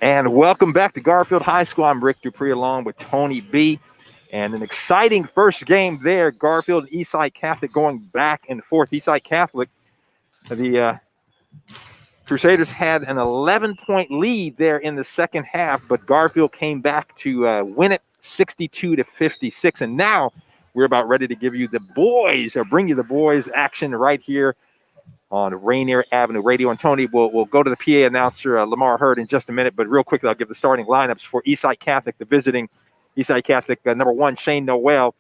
And welcome back to Garfield High School. I'm Rick Dupree along with Tony B. And an exciting first game there. Garfield and Eastside Catholic going back and forth. Eastside Catholic, the Crusaders had an 11-point lead there in the second half, but Garfield came back to win it 62-56. And now we're about ready to give you the boys, or bring you the boys action right here on Rainier Avenue Radio. And Tony, we'll go to the PA announcer, Lamar Hurd, in just a minute. But real quickly, I'll give the starting lineups for Eastside Catholic, the visiting Eastside Catholic, number 1, Shane Noel.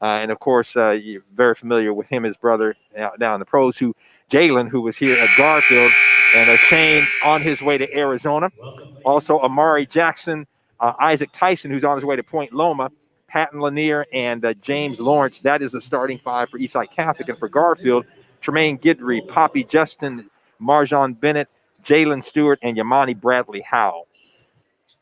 And, of course, you're very familiar with him, his brother, now in the pros, Jalen, who was here at Garfield. And Shane on his way to Arizona. Also, Amari Jackson, Isaac Tyson, who's on his way to Point Loma, Patton Lanier, and James Lawrence. That is the starting 5 for Eastside Catholic. And for Garfield, Tremaine Guidry, Poppy Justin, Marjon Bennett, Jalen Stewart, and Yamani Bradley Howell.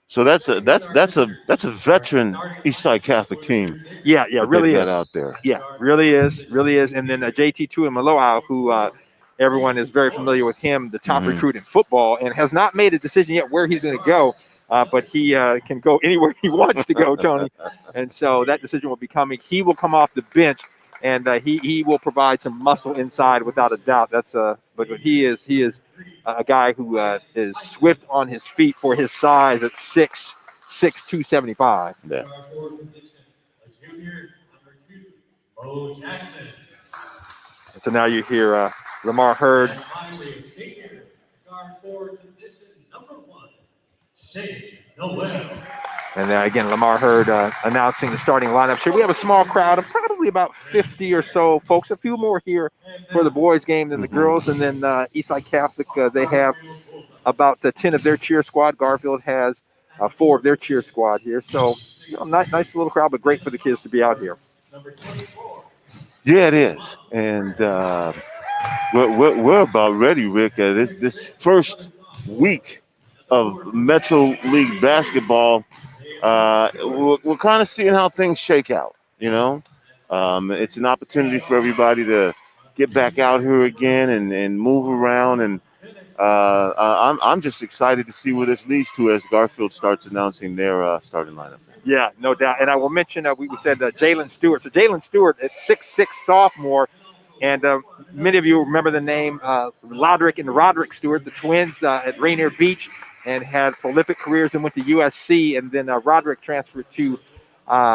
So that's a veteran Eastside Catholic team. Yeah, really is. Out there. Yeah, really is. And then JT Tuimoloau, who everyone is very familiar with him, the top recruit in football, and has not made a decision yet where he's going to go. But he can go anywhere he wants to go, Tony. And so that decision will be coming. He will come off the bench. And he will provide some muscle inside without a doubt. But he is a guy who is swift on his feet for his size at 6'6", 275. Yeah. And so now you hear Lamar Hurd. And again, Lamar Hurd announcing the starting lineup here. We have a small crowd of probably about 50 or so folks, a few more here for the boys' game than the girls. And then Eastside Catholic, they have about 10 of their cheer squad. Garfield has 4 of their cheer squad here. So, nice little crowd, but great for the kids to be out here. Yeah, it is. And we're about ready, Rick. This first week of Metro League basketball, we're kind of seeing how things shake out, It's an opportunity for everybody to get back out here again and move around. And I'm just excited to see where this leads to as Garfield starts announcing their starting lineup. Yeah, no doubt. And I will mention, we said Jalen Stewart. So Jalen Stewart at 6'6", sophomore. And many of you remember the name Lodrick and Roderick Stewart, the twins at Rainier Beach, and had prolific careers and went to USC. And then Roderick transferred to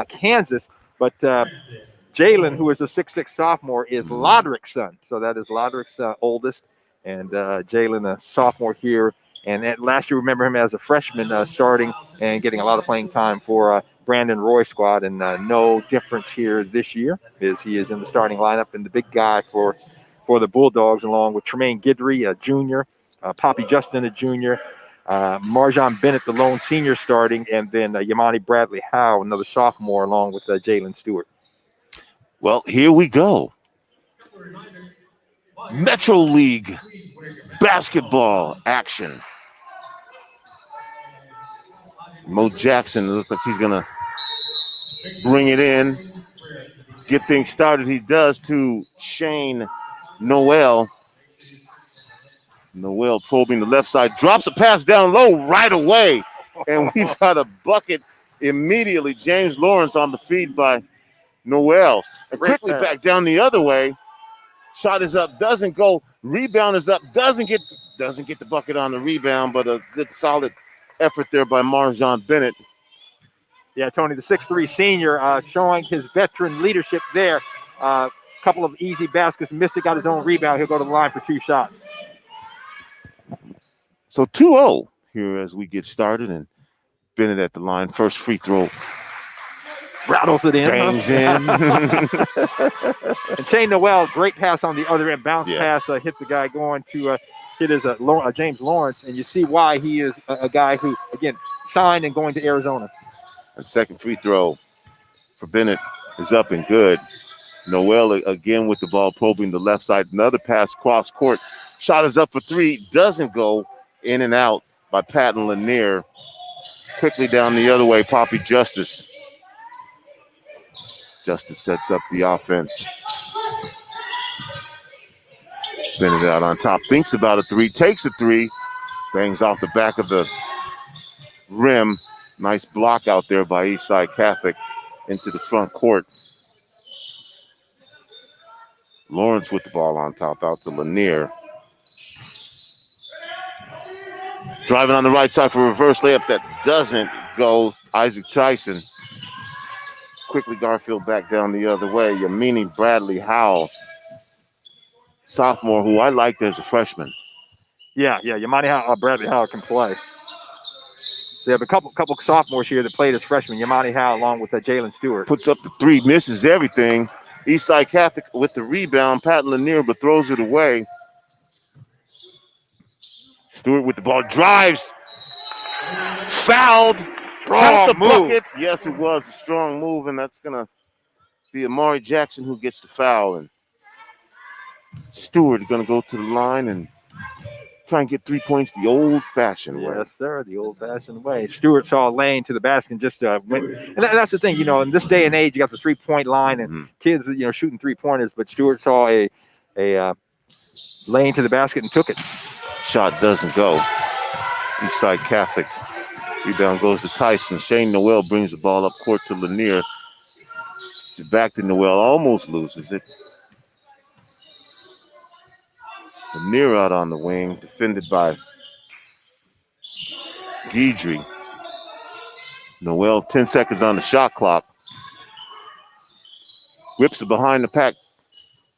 Kansas. But Jalen, who is a 6'6" sophomore, is Lodrick's son. So that is Lodrick's oldest. And Jalen, a sophomore here. And last year, remember him as a freshman starting and getting a lot of playing time for Brandon Roy's squad. And no difference here this year as he is in the starting lineup. And the big guy for the Bulldogs, along with Tremaine Guidry, a junior, Poppy Justin, a junior, Marjon Bennett, the lone senior starting, and then Yamani Bradley Howe, another sophomore, along with Jalen Stewart. Well, here we go. Metro League basketball action. Mo Jackson looks like he's going to bring it in, get things started. He does to Shane Noel. Noel probing the left side, drops a pass down low right away, and we've got a bucket immediately. James Lawrence on the feed by Noel. And quickly back down the other way. Shot is up, doesn't go. Rebound is up, doesn't get the bucket on the rebound, but a good solid effort there by Marjon Bennett. Yeah, Tony, the 6'3" senior showing his veteran leadership there. Couple of easy baskets, missed it, got his own rebound. He'll go to the line for 2 shots. So 2-0 here as we get started, and Bennett at the line. First free throw. Rattles it in. Bangs in. And Shane Noel, great pass on the other end. Bounce pass, hit the guy going to hit his James Lawrence. And you see why he is a guy who, again, signed and going to Arizona. And second free throw for Bennett is up and good. Noel again with the ball, probing the left side. Another pass cross court. Shot is up for 3. Doesn't go. In and out by Patton Lanier. Quickly down the other way, Poppy Justice. Justice sets up the offense. Bennett out on top. Thinks about a 3. Takes a 3. Bangs off the back of the rim. Nice block out there by Eastside Catholic into the front court. Lawrence with the ball on top, out to Lanier. Driving on the right side for a reverse layup that doesn't go. Isaac Tyson. Quickly Garfield back down the other way. Yamini Bradley Howell, sophomore, who I liked as a freshman. Yeah. Yamani Bradley Howell can play. They have a couple sophomores here that played as freshmen. Yamani Howell along with Jalen Stewart. Puts up the three, misses everything. Eastside Catholic with the rebound. Pat Lanier, but throws it away. Stewart with the ball, drives, fouled. Count the bucket. Yes, it was a strong move, and that's going to be Amari Jackson who gets the foul. And Stewart going to go to the line and try and get 3 points the old-fashioned way. Yes, sir, the old-fashioned way. Stewart saw a lane to the basket and just went. And that's the thing, in this day and age, you got the three-point line and kids, shooting three-pointers. But Stewart saw a lane to the basket and took it. Shot doesn't go. Eastside Catholic. Rebound goes to Tyson. Shane Noel brings the ball up court to Lanier. It's back to Noel. Almost loses it. Lanier out on the wing, defended by Guidry. Noel, 10 seconds on the shot clock. Whips it behind the pack.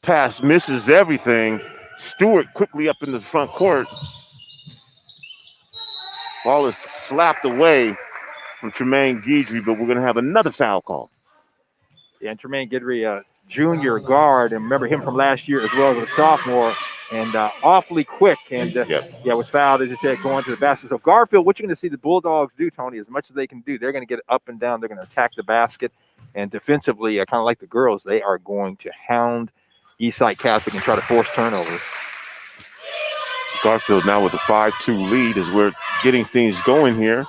Pass, misses everything. Stewart quickly up in the front court. Ball is slapped away from Tremaine Guidry, but we're going to have another foul call. Yeah, and Tremaine Guidry, junior guard, and remember him from last year as well as a sophomore, and awfully quick, and was fouled, as you said, going to the basket. So Garfield, what you're going to see the Bulldogs do, Tony, as much as they can do, they're going to get up and down, they're going to attack the basket, and defensively, kind of like the girls, they are going to hound Eastside Catholic and try to force turnovers. So Garfield now with a 5-2 lead as we're getting things going here.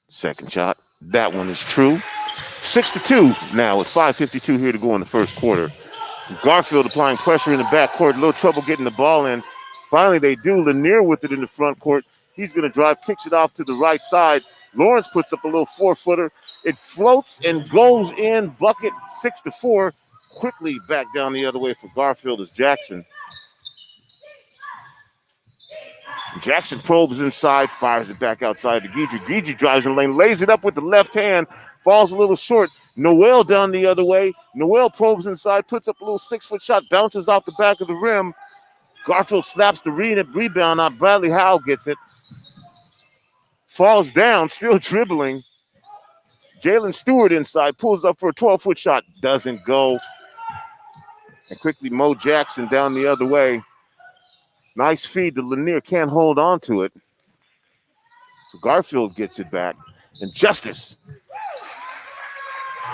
Second shot, that one is true. 6-2 now with 5:52 here to go in the first quarter. Garfield applying pressure in the backcourt, a little trouble getting the ball in. Finally they do. Lanier with it in the front court. He's going to drive, kicks it off to the right side. Lawrence puts up a little 4-footer. It floats and goes in. Bucket 6-4. Quickly back down the other way for Garfield is Jackson. Jackson probes inside, fires it back outside to Guidry. Guidry drives in the lane, lays it up with the left hand, falls a little short. Noel down the other way. Noel probes inside, puts up a little 6-foot shot, bounces off the back of the rim. Garfield slaps the rebound out. Bradley Howell gets it. Falls down, still dribbling. Jalen Stewart inside, pulls up for a 12-foot shot, doesn't go. And quickly Mo Jackson down the other way. Nice feed to Lanier, can't hold on to it. So Garfield gets it back. And Justice.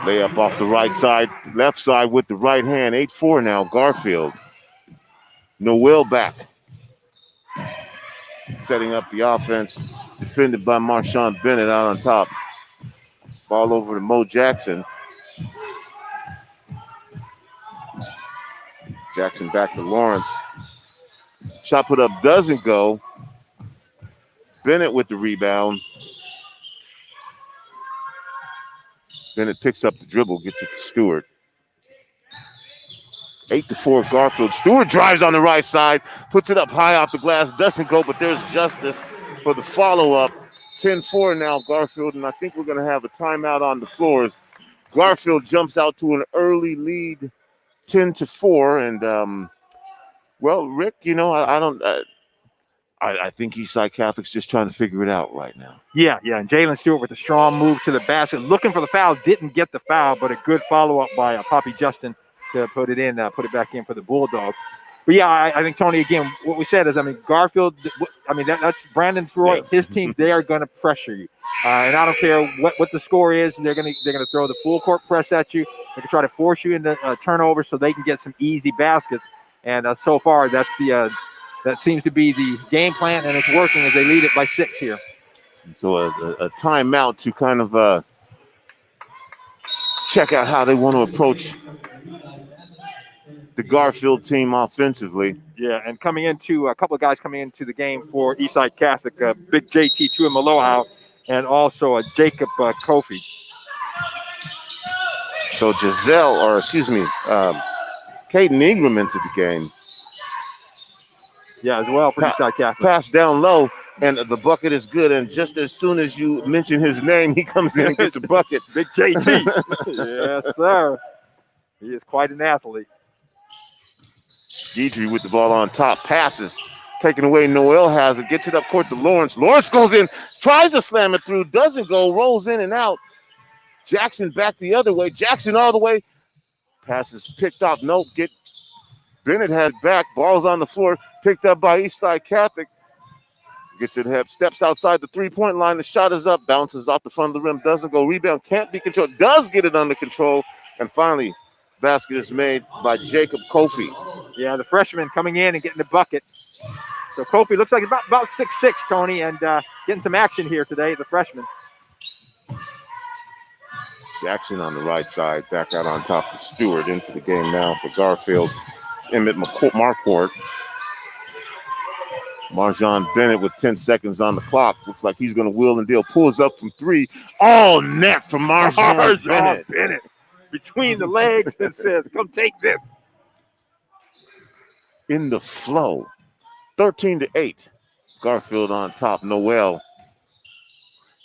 Layup off the right side, left side with the right hand. 8-4 now, Garfield. Noel back. Setting up the offense, defended by Marshawn Bennett out on top. Ball over to Mo Jackson. Jackson back to Lawrence. Shot put up doesn't go. Bennett with the rebound. Bennett picks up the dribble, gets it to Stewart. 8-4 Garfield. Stewart drives on the right side, puts it up high off the glass, doesn't go, but there's Justice for the follow-up. 10-4 now, Garfield, and I think we're going to have a timeout on the floors. Garfield jumps out to an early lead, 10-4, and well, Rick, I think Eastside Catholic's just trying to figure it out right now. Yeah, and Jalen Stewart with a strong move to the basket, looking for the foul, didn't get the foul, but a good follow-up by Poppy Justin to put it back in for the Bulldogs. But yeah, I think, Tony, again, what we said is, Garfield, that's Brandon Throy, his team, they are going to pressure you. And I don't care what the score is, they're going to throw the full court press at you. They can try to force you into turnovers so they can get some easy baskets. And so far, that seems to be the game plan, and it's working as they lead it by 6 here. So a timeout to kind of check out how they want to approach the Garfield team offensively. Yeah, and coming into a couple of guys coming into the game for Eastside Catholic, Big JT Tuimoloau, and also Jacob Kofi. So Caden Ingram into the game. Yeah, as well for Eastside Catholic. Pass down low, and the bucket is good. And just as soon as you mention his name, he comes in and gets a bucket. Big JT. Yes, sir. He is quite an athlete. Guidry with the ball on top, passes, taken away. Noel has it, gets it up court to Lawrence. Lawrence goes in, tries to slam it through, doesn't go, rolls in and out. Jackson back the other way. Jackson all the way. Passes picked up. Nope. Bennett has back. Ball's on the floor. Picked up by Eastside Catholic. Gets it hip. Steps outside the three-point line. The shot is up. Bounces off the front of the rim. Doesn't go. Rebound can't be controlled. Does get it under control. And finally, basket is made by Jacob Kofi. Yeah, the freshman coming in and getting the bucket. So Kofi looks like about 6'6", Tony, and getting some action here today, the freshman. Jackson on the right side, back out on top of Stewart into the game now for Garfield. It's Emmett Marquardt. Marjon Bennett with 10 seconds on the clock. Looks like he's going to wheel and deal. Pulls up from three. Oh, net from Marjon Bennett. Between the legs and says, come take this. In the flow. 13-8. Garfield on top. Noel.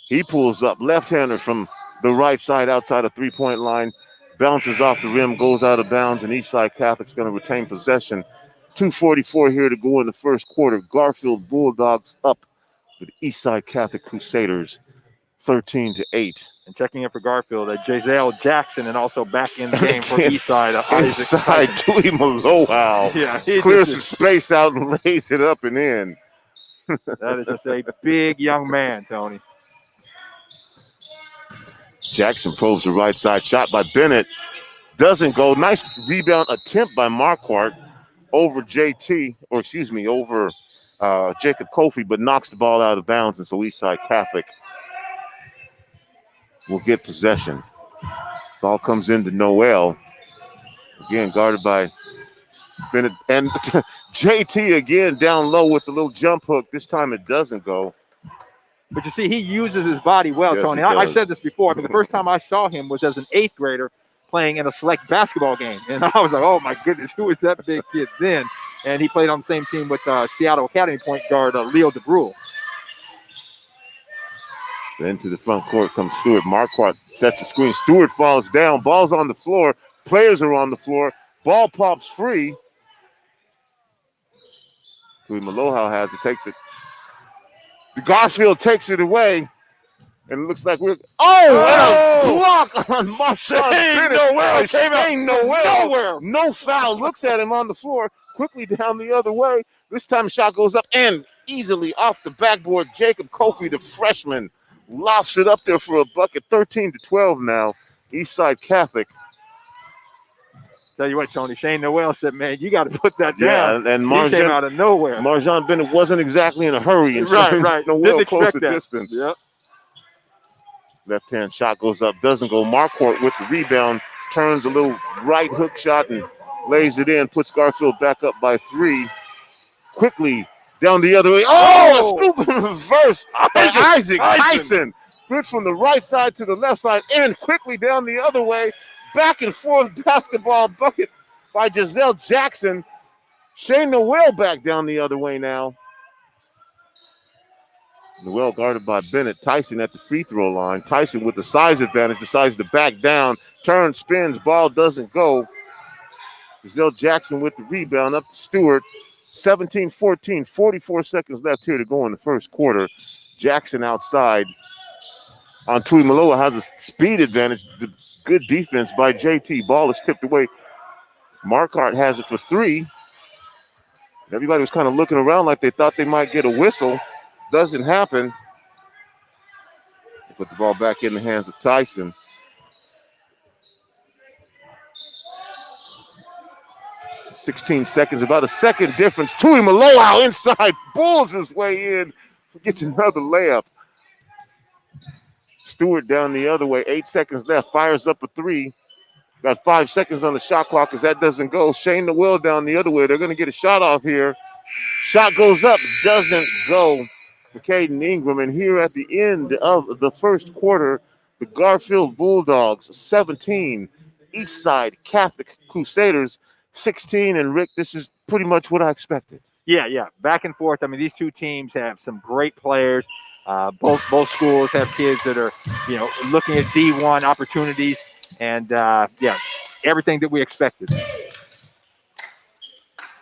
He pulls up. Left-hander from the right side outside the three-point line. Bounces off the rim, goes out of bounds, and Eastside Catholic's going to retain possession. 2:44 here to go in the first quarter. Garfield Bulldogs up with Eastside Catholic Crusaders 13-8. And checking in for Garfield, Giselle Jackson, and also back in the game for Eastside. Inside Tuimoloau. Yeah, clears some space out and lays it up and in. That is just a big young man, Tony. Jackson probes the right side. Shot by Bennett. Doesn't go. Nice rebound attempt by Marquardt over over Jacob Kofi, but knocks the ball out of bounds. And so Eastside Catholic will get possession. Ball comes into Noel. Again, guarded by Bennett. And JT again down low with the little jump hook. This time it doesn't go. But you see, he uses his body well, yes, Tony. I've said this before. I mean, the first time I saw him was as an 8th grader playing in a select basketball game. And I was like, oh, my goodness, who is that big kid then? And he played on the same team with Seattle Academy point guard Leo DeBrule. So into the front court comes Stewart. Marquardt sets the screen. Stewart falls down. Ball's on the floor. Players are on the floor. Ball pops free. Tuimoloau has it, takes it. Garfield takes it away, and it looks like we're and a block on Marshall Bennett. Came out nowhere. No foul. Looks at him on the floor, quickly down the other way. This time, shot goes up and easily off the backboard. Jacob Kofi, the freshman, lofts it up there for a bucket. 13-12 now. Eastside Catholic. Tell you what, Tony, Shane Noel said, man, you got to put that down. Yeah, and he came out of nowhere. Marjon Bennett wasn't exactly in a hurry. And right. Noel close the distance. Yep. Left-hand shot goes up, doesn't go. Marquardt with the rebound, turns a little right hook shot and lays it in, puts Garfield back up by 3. Quickly down the other way. A scoop in reverse by Isaac Tyson. Good from the right side to the left side and quickly down the other way. Back and forth basketball bucket by Giselle Jackson. Shane Noel back down the other way now. Noel guarded by Bennett. Tyson at the free throw line. Tyson with the size advantage decides to back down. Turns, spins, ball doesn't go. Giselle Jackson with the rebound up to Stewart. 17-14, 44 seconds left here to go in the first quarter. Jackson outside on Tuimoloau has a speed advantage. The good defense by JT. Ball is tipped away. Marquardt has it for 3. Everybody was kind of looking around like they thought they might get a whistle. Doesn't happen. They put the ball back in the hands of Tyson. .16 seconds, about a second difference. Tuimoloau inside, bulls his way in, gets another layup. Stewart down the other way, 8 seconds left, fires up a 3. Got 5 seconds on the shot clock. As that doesn't go, Shane Noel down the other way. They're going to get a shot off here. Shot goes up, doesn't go for Caden Ingram. And here at the end of the first quarter, the Garfield Bulldogs 17, Eastside Catholic Crusaders 16. And Rick, this is pretty much what I expected. Yeah, back and forth. I mean, these two teams have some great players. Both schools have kids that are, looking at D1 opportunities, and everything that we expected.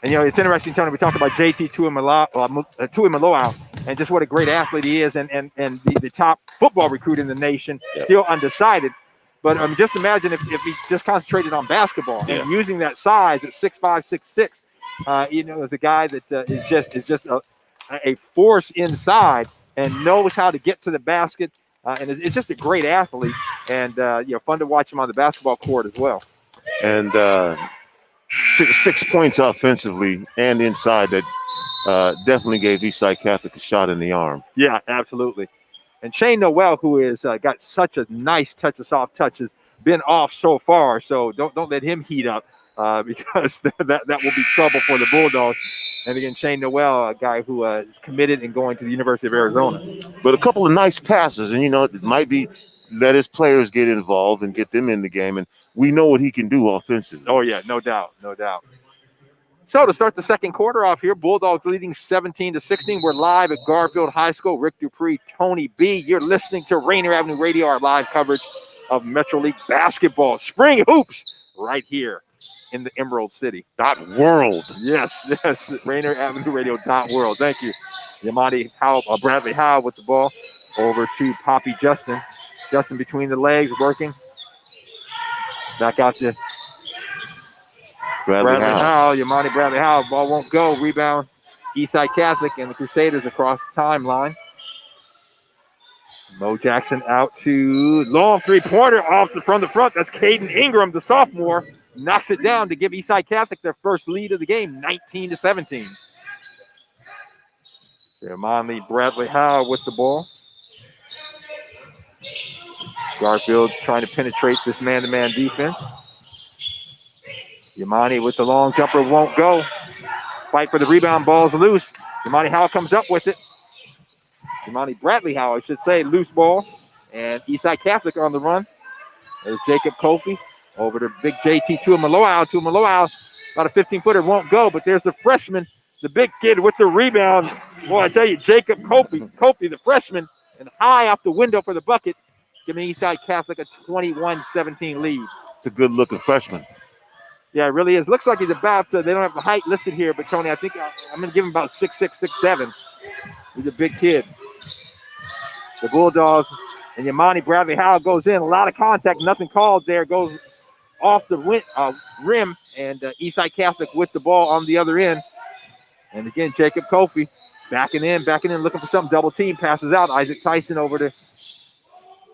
And it's interesting, Tony. We talked about JT Tuimoloau, and just what a great athlete he is, and the top football recruit in the nation, still undecided. But just imagine if he just concentrated on basketball and using that size at 6'5", 6'6". As a guy that is just a force inside and knows how to get to the basket, and it's just a great athlete, and fun to watch him on the basketball court as well. And 6 points offensively and inside that definitely gave Eastside Catholic a shot in the arm. Yeah, absolutely. And Shane Noel, who has got such a nice touch of soft touch, has been off so far, so don't let him heat up. Because that will be trouble for the Bulldogs. And again, Shane Noel, a guy who is committed and going to the University of Arizona. But a couple of nice passes, and it might be let his players get involved and get them in the game, and we know what he can do offensively. Oh yeah, no doubt. So to start the second quarter off here, Bulldogs leading 17-16. We're live at Garfield High School. Rick Dupree, Tony B. You're listening to Rainier Avenue Radio, our live coverage of Metro League basketball, spring hoops, right here in the Emerald City. .world. Yes, Rainier Avenue Radio .world. Thank you. Yamani Bradley Howe with the ball over to Poppy Justin. Justin between the legs, working. Back out to Bradley Howe. Yamani Bradley Howe. Ball won't go. Rebound. Eastside Catholic and the Crusaders across the timeline. Mo Jackson out to long three-pointer from the front. That's Caden Ingram, the sophomore. Knocks it down to give Eastside Catholic their first lead of the game, 19-17. Yamani Bradley Howe with the ball. Garfield trying to penetrate this man-to-man defense. Yamani with the long jumper, won't go. Fight for the rebound, ball's loose. Yamani Howe comes up with it. Yamani Bradley Howe, I should say, loose ball. And Eastside Catholic on the run. There's Jacob Kofi over to big JT Tuimoloau. Tuimoloau, about a 15-footer, won't go, but there's the freshman, the big kid with the rebound. Boy, I tell you, Jacob Kofi, the freshman, and high off the window for the bucket, giving Eastside Catholic a 21-17 lead. It's a good-looking freshman. Yeah, it really is. Looks like he's about they don't have the height listed here, but Tony, I think I'm going to give him about 6'6", 6'7". He's a big kid. The Bulldogs and Yamani Bradley Howe goes in. A lot of contact, nothing called there. Goes off the rim, and Eastside Catholic with the ball on the other end. And again, Jacob Kofi backing in, looking for something. Double team, passes out. Isaac Tyson over to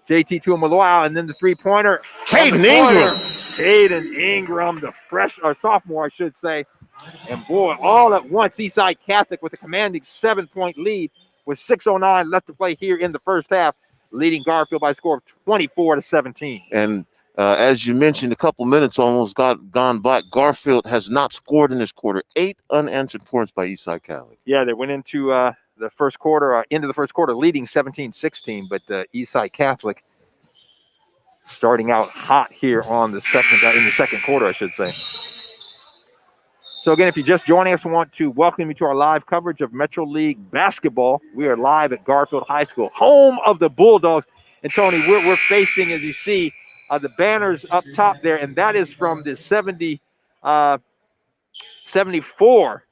JT Tuimoloau, and then the three-pointer. Caden Ingram. Caden Ingram, the sophomore, I should say. And boy, all at once, Eastside Catholic with a commanding 7-point lead with 6:09 left to play here in the first half, leading Garfield by a score of 24-17. And as you mentioned, a couple minutes almost gone by. Garfield has not scored in this quarter. 8 unanswered points by Eastside Catholic. Yeah, they went into the first quarter, leading 17-16, but Eastside Catholic starting out hot here in the second quarter, I should say. So again, if you're just joining us, I want to welcome you to our live coverage of Metro League basketball. We are live at Garfield High School, home of the Bulldogs. And Tony, we're facing, as you see, the banners up top there, and that is from the 74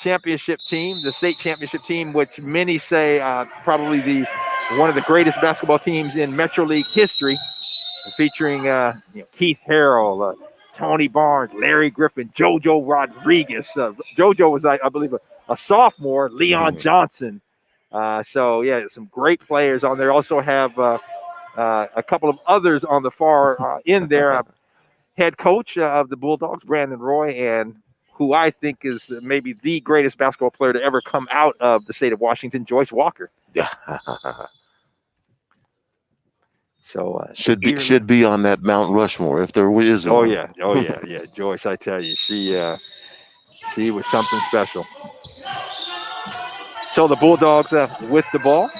championship team, the state championship team, which many say probably one of the greatest basketball teams in Metro League history, featuring Keith Harrell, Tony Barnes, Larry Griffin, JoJo Rodriguez. JoJo was, I believe, a sophomore, Leon Johnson. So, yeah, some great players on there. Also have a couple of others on the far end there. Head coach of the Bulldogs, Brandon Roy, and who I think is maybe the greatest basketball player to ever come out of the state of Washington, Joyce Walker. Yeah. So should be on that Mount Rushmore if there is one. Oh yeah. Joyce, I tell you, she was something special. So the Bulldogs with the ball.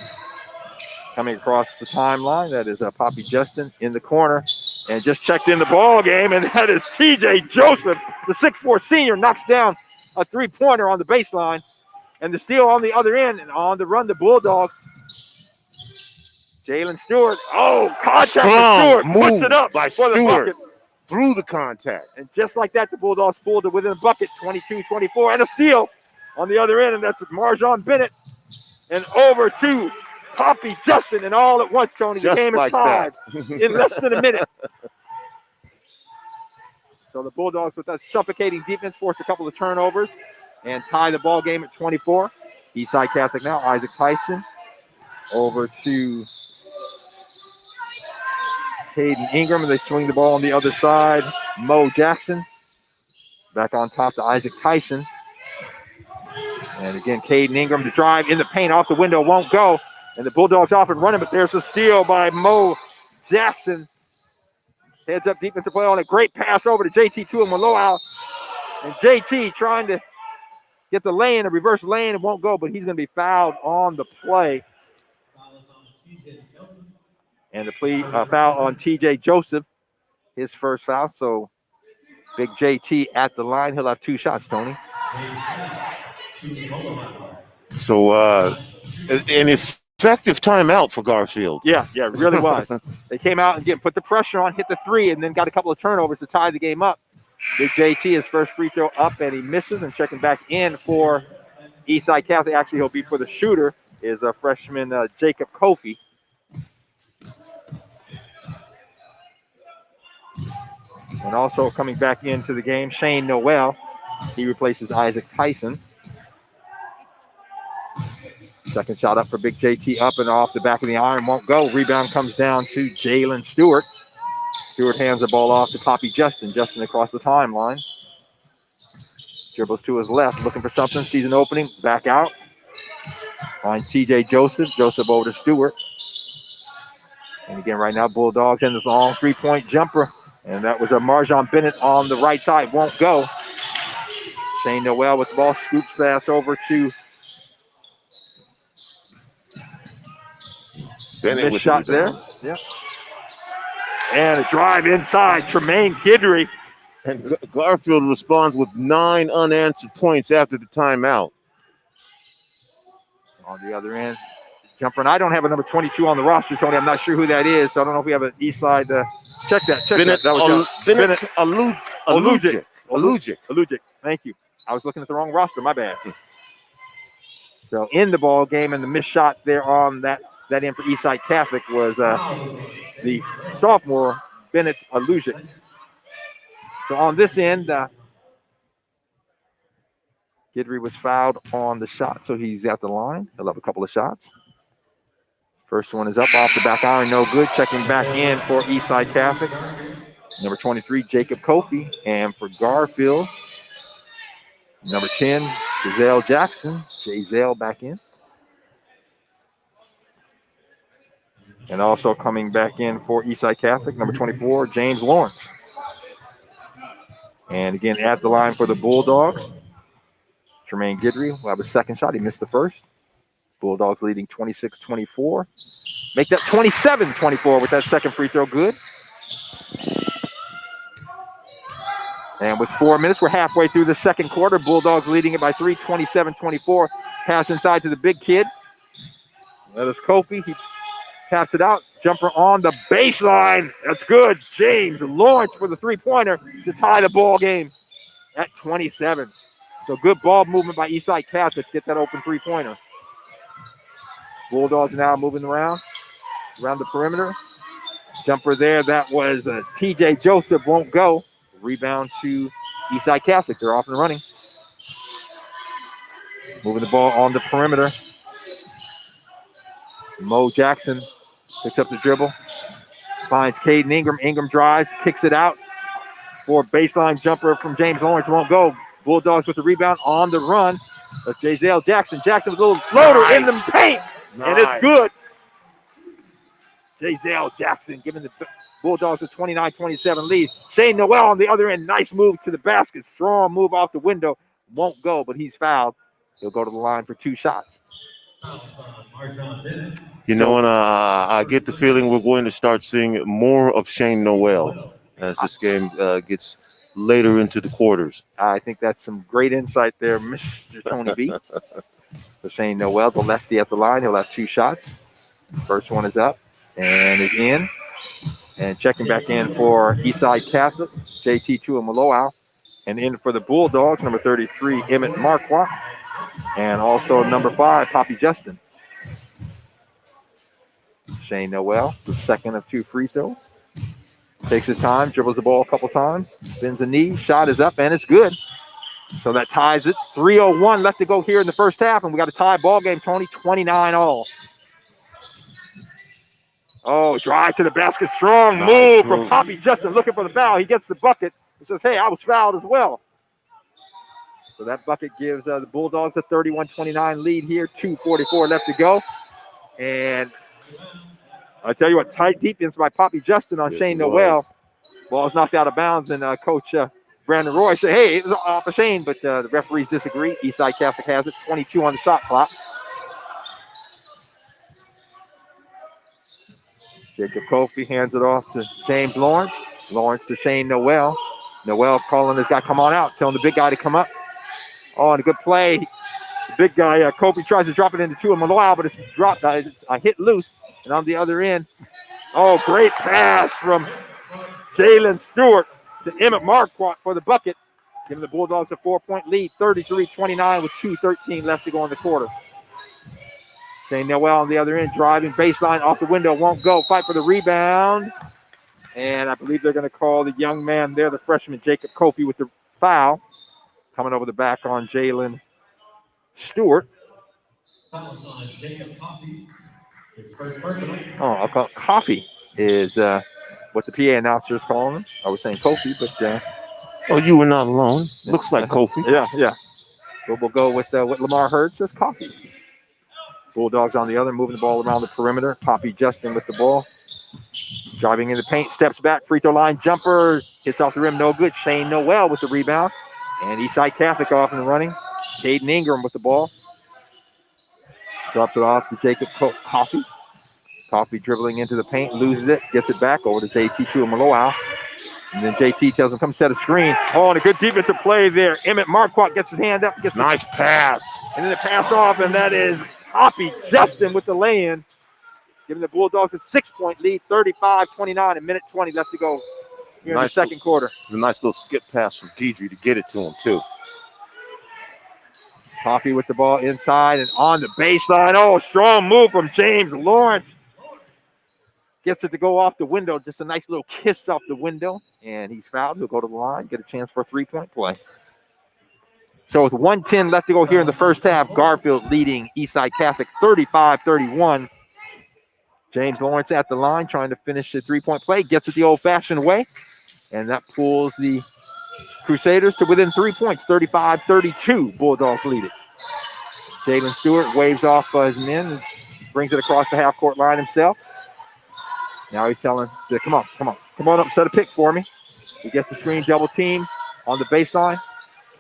Coming across the timeline, that is Poppy Justin in the corner. And just checked in the ball game, and that is TJ Joseph, the 6'4 senior, knocks down a three-pointer on the baseline. And the steal on the other end, and on the run, the Bulldogs. Jalen Stewart. Oh, contact Strong Stewart. move Puts it up by for the Stewart. bucket. Through the contact. And just like that, the Bulldogs pulled it within a bucket, 22-24, and a steal on the other end, and that's Marjon Bennett. And over to Poppy Justin, and all at once, Tony, the game is tied in less than a minute. So the Bulldogs, with that suffocating defense, force a couple of turnovers and tie the ball game at 24. Eastside Catholic now, Isaac Tyson. Over to Caden Ingram, and they swing the ball on the other side. Mo Jackson back on top to Isaac Tyson. And again, Caden Ingram to drive in the paint, off the window, won't go. And the Bulldogs off and running, but there's a steal by Mo Jackson. Heads up defensive play on a great pass over to JT Tuamaloau. And JT trying to get the lane, a reverse lane, and won't go, but he's going to be fouled on the play. And the foul on TJ Joseph, his first foul. So big JT at the line. He'll have two shots, Tony. So an effective timeout for Garfield. Yeah, it really was. They came out and again put the pressure on, hit the three, and then got a couple of turnovers to tie the game up. Big JT, his first free throw up, and he misses, and checking back in for Eastside Catholic. Actually, he'll be for the shooter, is a freshman Jacob Kofi. And also coming back into the game, Shane Noel. He replaces Isaac Tyson. Second shot up for Big JT, up and off the back of the iron, won't go. Rebound comes down to Jalen Stewart. Stewart hands the ball off to Poppy Justin. Justin across the timeline. Dribbles to his left, looking for something, sees an opening, back out. Finds TJ Joseph. Joseph over to Stewart. And again, right now, Bulldogs in the long three-point jumper. And that was a Marjon Bennett on the right side, won't go. Shane Noel with the ball, scoops pass over to Bennett with shot there. Yeah. And a drive inside, Tremaine Guidry. And Garfield responds with 9 unanswered points after the timeout. On the other end, jumper. And I don't have a number 22 on the roster, Tony. I'm not sure who that is, so I don't know if we have an Eastside. Check that. Bennett Alujic. Thank you. I was looking at the wrong roster. My bad. So in the ball game, and the missed shot there on that end for Eastside Catholic was the sophomore Bennett Alujic. So on this end, Guidry was fouled on the shot, so he's at the line. He'll have a couple of shots. First one is up off the back iron, no good. Checking back in for Eastside Catholic. Number 23, Jacob Kofi. And for Garfield, number 10, Giselle Jackson. Giselle back in. And also coming back in for Eastside Catholic, number 24, James Lawrence. And again, at the line for the Bulldogs, Tremaine Guidry will have a second shot. He missed the first. Bulldogs leading 26-24. Make that 27-24 with that second free throw good. And with 4 minutes, we're halfway through the second quarter. Bulldogs leading it by 3, 27-24. Pass inside to the big kid. That is Kofi. He taps it out. Jumper on the baseline. That's good. James Lawrence for the three-pointer to tie the ball game at 27. So good ball movement by Eastside Catholic to get that open three-pointer. Bulldogs now moving around the perimeter. Jumper there. That was TJ Joseph, won't go. Rebound to Eastside Catholic. They're off and running. Moving the ball on the perimeter. Mo Jackson picks up the dribble. Finds Caden Ingram. Ingram drives, kicks it out for a baseline jumper from James Lawrence. Won't go. Bulldogs with the rebound on the run. That's Giselle Jackson. Jackson with a little floater in the paint. And it's good. Giselle Jackson giving the Bulldogs a 29-27 lead. Shane Noel on the other end. Nice move to the basket. Strong move off the window. Won't go, but he's fouled. He'll go to the line for 2 shots. You know, and I get the feeling we're going to start seeing more of Shane Noel as this game gets later into the quarters. I think that's some great insight there, Mr. Tony B. So Shane Noel, the lefty at the line. He'll have 2 shots. First one is up and is in. And checking back in for Eastside Catholic, JT Tuamaloau. And in for the Bulldogs, number 33, Emmett Marquardt. And also number 5, Poppy Justin. Shane Noel, the second of 2 free throws. Takes his time, dribbles the ball a couple times, bends the knee, shot is up, and it's good. So that ties it. 3:01 left to go here in the first half, and we got a tie ball game, Tony, 29-all. Oh, drive to the basket, strong move from Poppy Justin, looking for the foul. He gets the bucket. He says, hey, I was fouled as well. So that bucket gives the Bulldogs a 31-29 lead here, 2:44 left to go. And I'll tell you what, tight defense by Poppy Justin on Shane Noel. Ball's knocked out of bounds, and Coach Brandon Roy said, hey, it was off of Shane, but the referees disagree. Eastside Catholic has it, 22 on the shot clock. Jacob Kofi hands it off to James Lawrence. Lawrence to Shane Noel. Noel calling his guy, come on out, telling the big guy to come up. Oh, and a good play. The big guy, Kofi, tries to drop it into Tuamaloau, but it's dropped. It's hit loose. And on the other end, oh, great pass from Jalen Stewart to Emmett Marquardt for the bucket, giving the Bulldogs a 4-point lead, 33-29 with 2:13 left to go in the quarter. Shane Noel on the other end, driving baseline off the window, won't go. Fight for the rebound. And I believe they're going to call the young man there, the freshman, Jacob Kofi, with the foul. Coming over the back on Jalen Stewart. Oh, I'll call Coffee is what the PA announcer is calling him. I was saying Kofi, but oh, you were not alone. Looks like Kofi. Yeah. So we'll go with what Lamar Hurd says, Coffee. Bulldogs on the other, moving the ball around the perimeter. Poppy Justin with the ball. Driving in the paint, steps back, free throw line jumper, hits off the rim, no good. Shane Noel with the rebound. And Eastside Catholic off and running. Caden Ingram with the ball. Drops it off to Jacob Coffee. Coffee dribbling into the paint, loses it, gets it back over to JT Tuamaloau. And then JT tells him, come set a screen. Oh, and a good defensive play there. Emmett Marquardt gets his hand up. Nice pass. And then the pass off, and that is Poppy Justin with the lay-in, giving the Bulldogs a 6-point lead, 35-29, a minute 20 left to go here in the second quarter. A nice little skip pass from Guidry to get it to him, too. Poppy with the ball inside and on the baseline. Oh, strong move from James Lawrence. Gets it to go off the window. Just a nice little kiss off the window. And he's fouled. He'll go to the line, get a chance for a 3-point play. So with 1:10 left to go here in the first half, Garfield leading Eastside Catholic 35-31. James Lawrence at the line trying to finish the 3-point play. Gets it the old-fashioned way. And that pulls the Crusaders to within 3 points, 35-32. Bulldogs lead it. Jalen Stewart waves off his men, brings it across the half-court line himself. Now he's telling, come on up, set a pick for me. He gets the screen, double team on the baseline.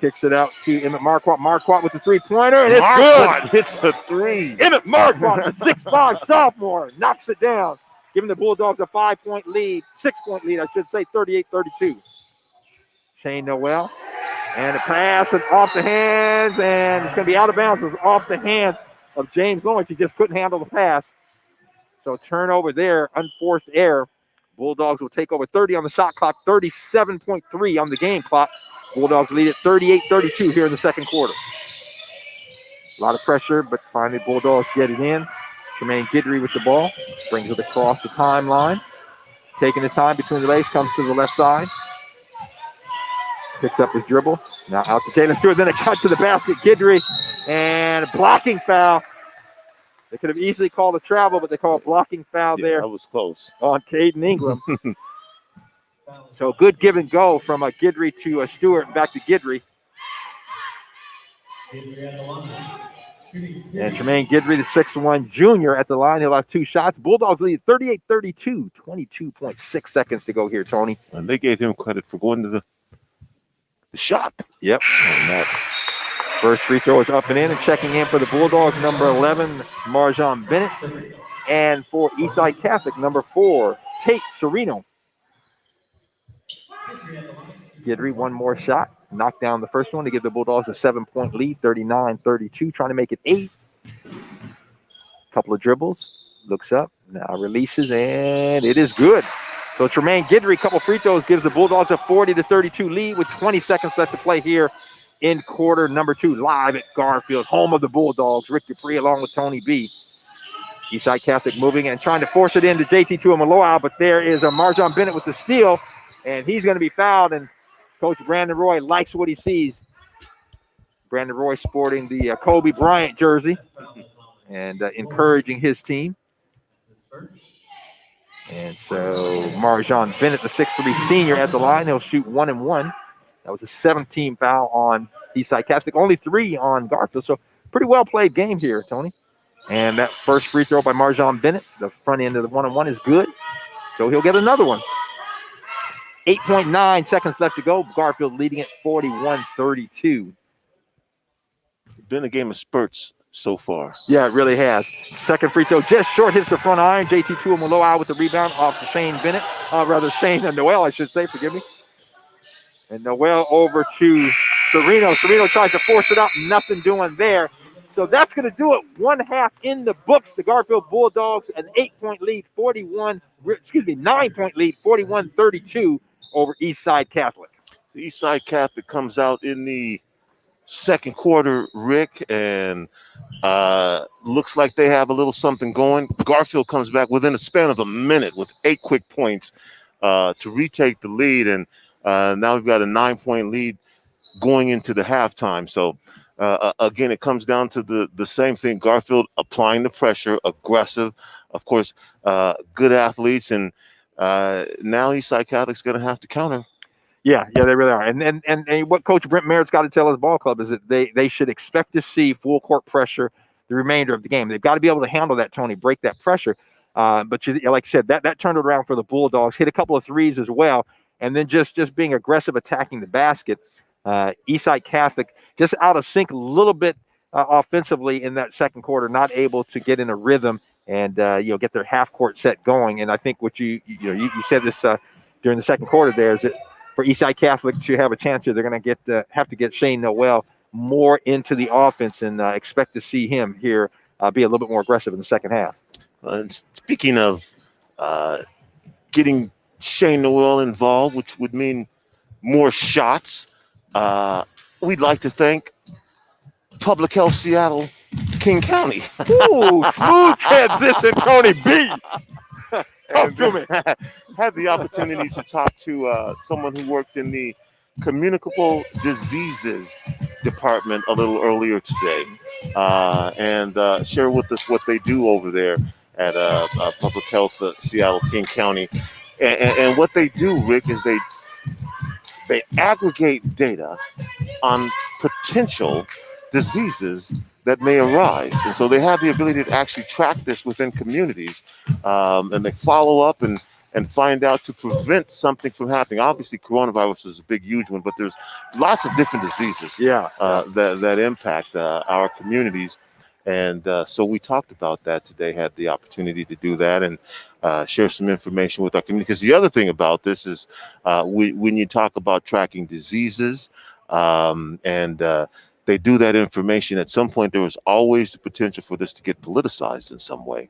Kicks it out to Emmett Marquardt. Marquardt with the three-pointer, and it's good. Hits a three. Emmett Marquardt, the 6'5" sophomore, knocks it down, giving the Bulldogs a 5-point lead, 6-point lead, I should say, 38-32. Shane Noel, and a pass and off the hands, and it's going to be out of bounds. It was off the hands of James Lawrence. He just couldn't handle the pass. So turnover there, unforced error. Bulldogs will take over 30 on the shot clock, 37.3 on the game clock. Bulldogs lead it 38-32 here in the second quarter. A lot of pressure, but finally Bulldogs get it in. Tremaine Guidry with the ball, brings it across the timeline. Taking his time between the legs, comes to the left side. Picks up his dribble. Now out to Jalen Stewart, then a cut to the basket. Guidry, and a blocking foul. They could have easily called a travel, but they call a blocking foul there. That was close. On Caden Ingram. So good give and go from Guidry to Stewart and back to Guidry. And Tremaine Guidry, the 6'1 junior at the line. He'll have 2 shots. Bulldogs lead 38-32. 22.6 seconds to go here, Tony. And they gave him credit for going to the shot. Yep. And that first free throw is up and in, and checking in for the Bulldogs, number 11, Marjon Bennett. And for Eastside Catholic, number 4, Tate Sereno. Guidry, one more shot. Knocked down the first one to give the Bulldogs a 7-point lead, 39-32, trying to make it 8. Couple of dribbles, looks up, now releases, and it is good. So Tremaine Guidry, couple free throws, gives the Bulldogs a 40-32 lead with 20 seconds left to play here in quarter number 2, live at Garfield, home of the Bulldogs. Rick Dupree along with Tony B. Eastside Catholic moving and trying to force it into JT Tuamaloa, but there is a Marjon Bennett with the steal, and he's going to be fouled, and Coach Brandon Roy likes what he sees. Brandon Roy sporting the Kobe Bryant jersey and encouraging his team. And so Marjon Bennett, the 6'3 senior at the line, he'll shoot 1 and 1. That was a 17 foul on Eastside Catholic, only 3 on Garfield. So pretty well played game here, Tony. And that first free throw by Marjon Bennett, the front end of the 1 and 1 is good. So he'll get another one. 8.9 seconds left to go. Garfield leading at 41-32. Been a game of spurts so far. Yeah, it really has. Second free throw just short, hits the front iron. JT Tuamaloa with the rebound off to Shane Bennett. Shane Noel, I should say, forgive me. And Noel over to Sereno. Sereno tries to force it up, nothing doing there. So that's going to do it. 1/2 in the books. The Garfield Bulldogs, an 9-point lead, 41-32 over Eastside Catholic. The Eastside Catholic comes out in the second quarter, Rick, and looks like they have a little something going. Garfield comes back within a span of a minute with 8 quick points to retake the lead, and now we've got a 9-point lead going into the halftime. So again, it comes down to the same thing. Garfield applying the pressure, aggressive, of course, good athletes, and now Eastside Catholic's going to have to counter. Yeah, they really are. And what Coach Brent Merritt's got to tell his ball club is that they should expect to see full court pressure the remainder of the game. They've got to be able to handle that, Tony, break that pressure. But like I said, that turned it around for the Bulldogs, hit a couple of threes as well, and then just being aggressive, attacking the basket. Eastside Catholic just out of sync a little bit offensively in that second quarter, not able to get in a rhythm and get their half court set going. And I think what you said this during the second quarter there is that for Eastside Catholic to have a chance here, they're going to have to get Shane Noel more into the offense and expect to see him here be a little bit more aggressive in the second half. And speaking of getting Shane Noel involved, which would mean more shots, we'd like to thank Public Health Seattle, King County. Ooh, smooth transition, Tony B. Talk to me. Had the opportunity to talk to someone who worked in the communicable diseases department a little earlier today, and share with us what they do over there at Public Health Seattle, King County. And what they do, Rick, is they aggregate data on potential diseases that may arise. And so they have the ability to actually track this within communities, and they follow up and find out to prevent something from happening. Obviously, coronavirus is a big, huge one, but there's lots of different diseases that impact our communities. And so we talked about that today, had the opportunity to do that and share some information with our community. Because the other thing about this is when you talk about tracking diseases and they do that information, at some point there was always the potential for this to get politicized in some way.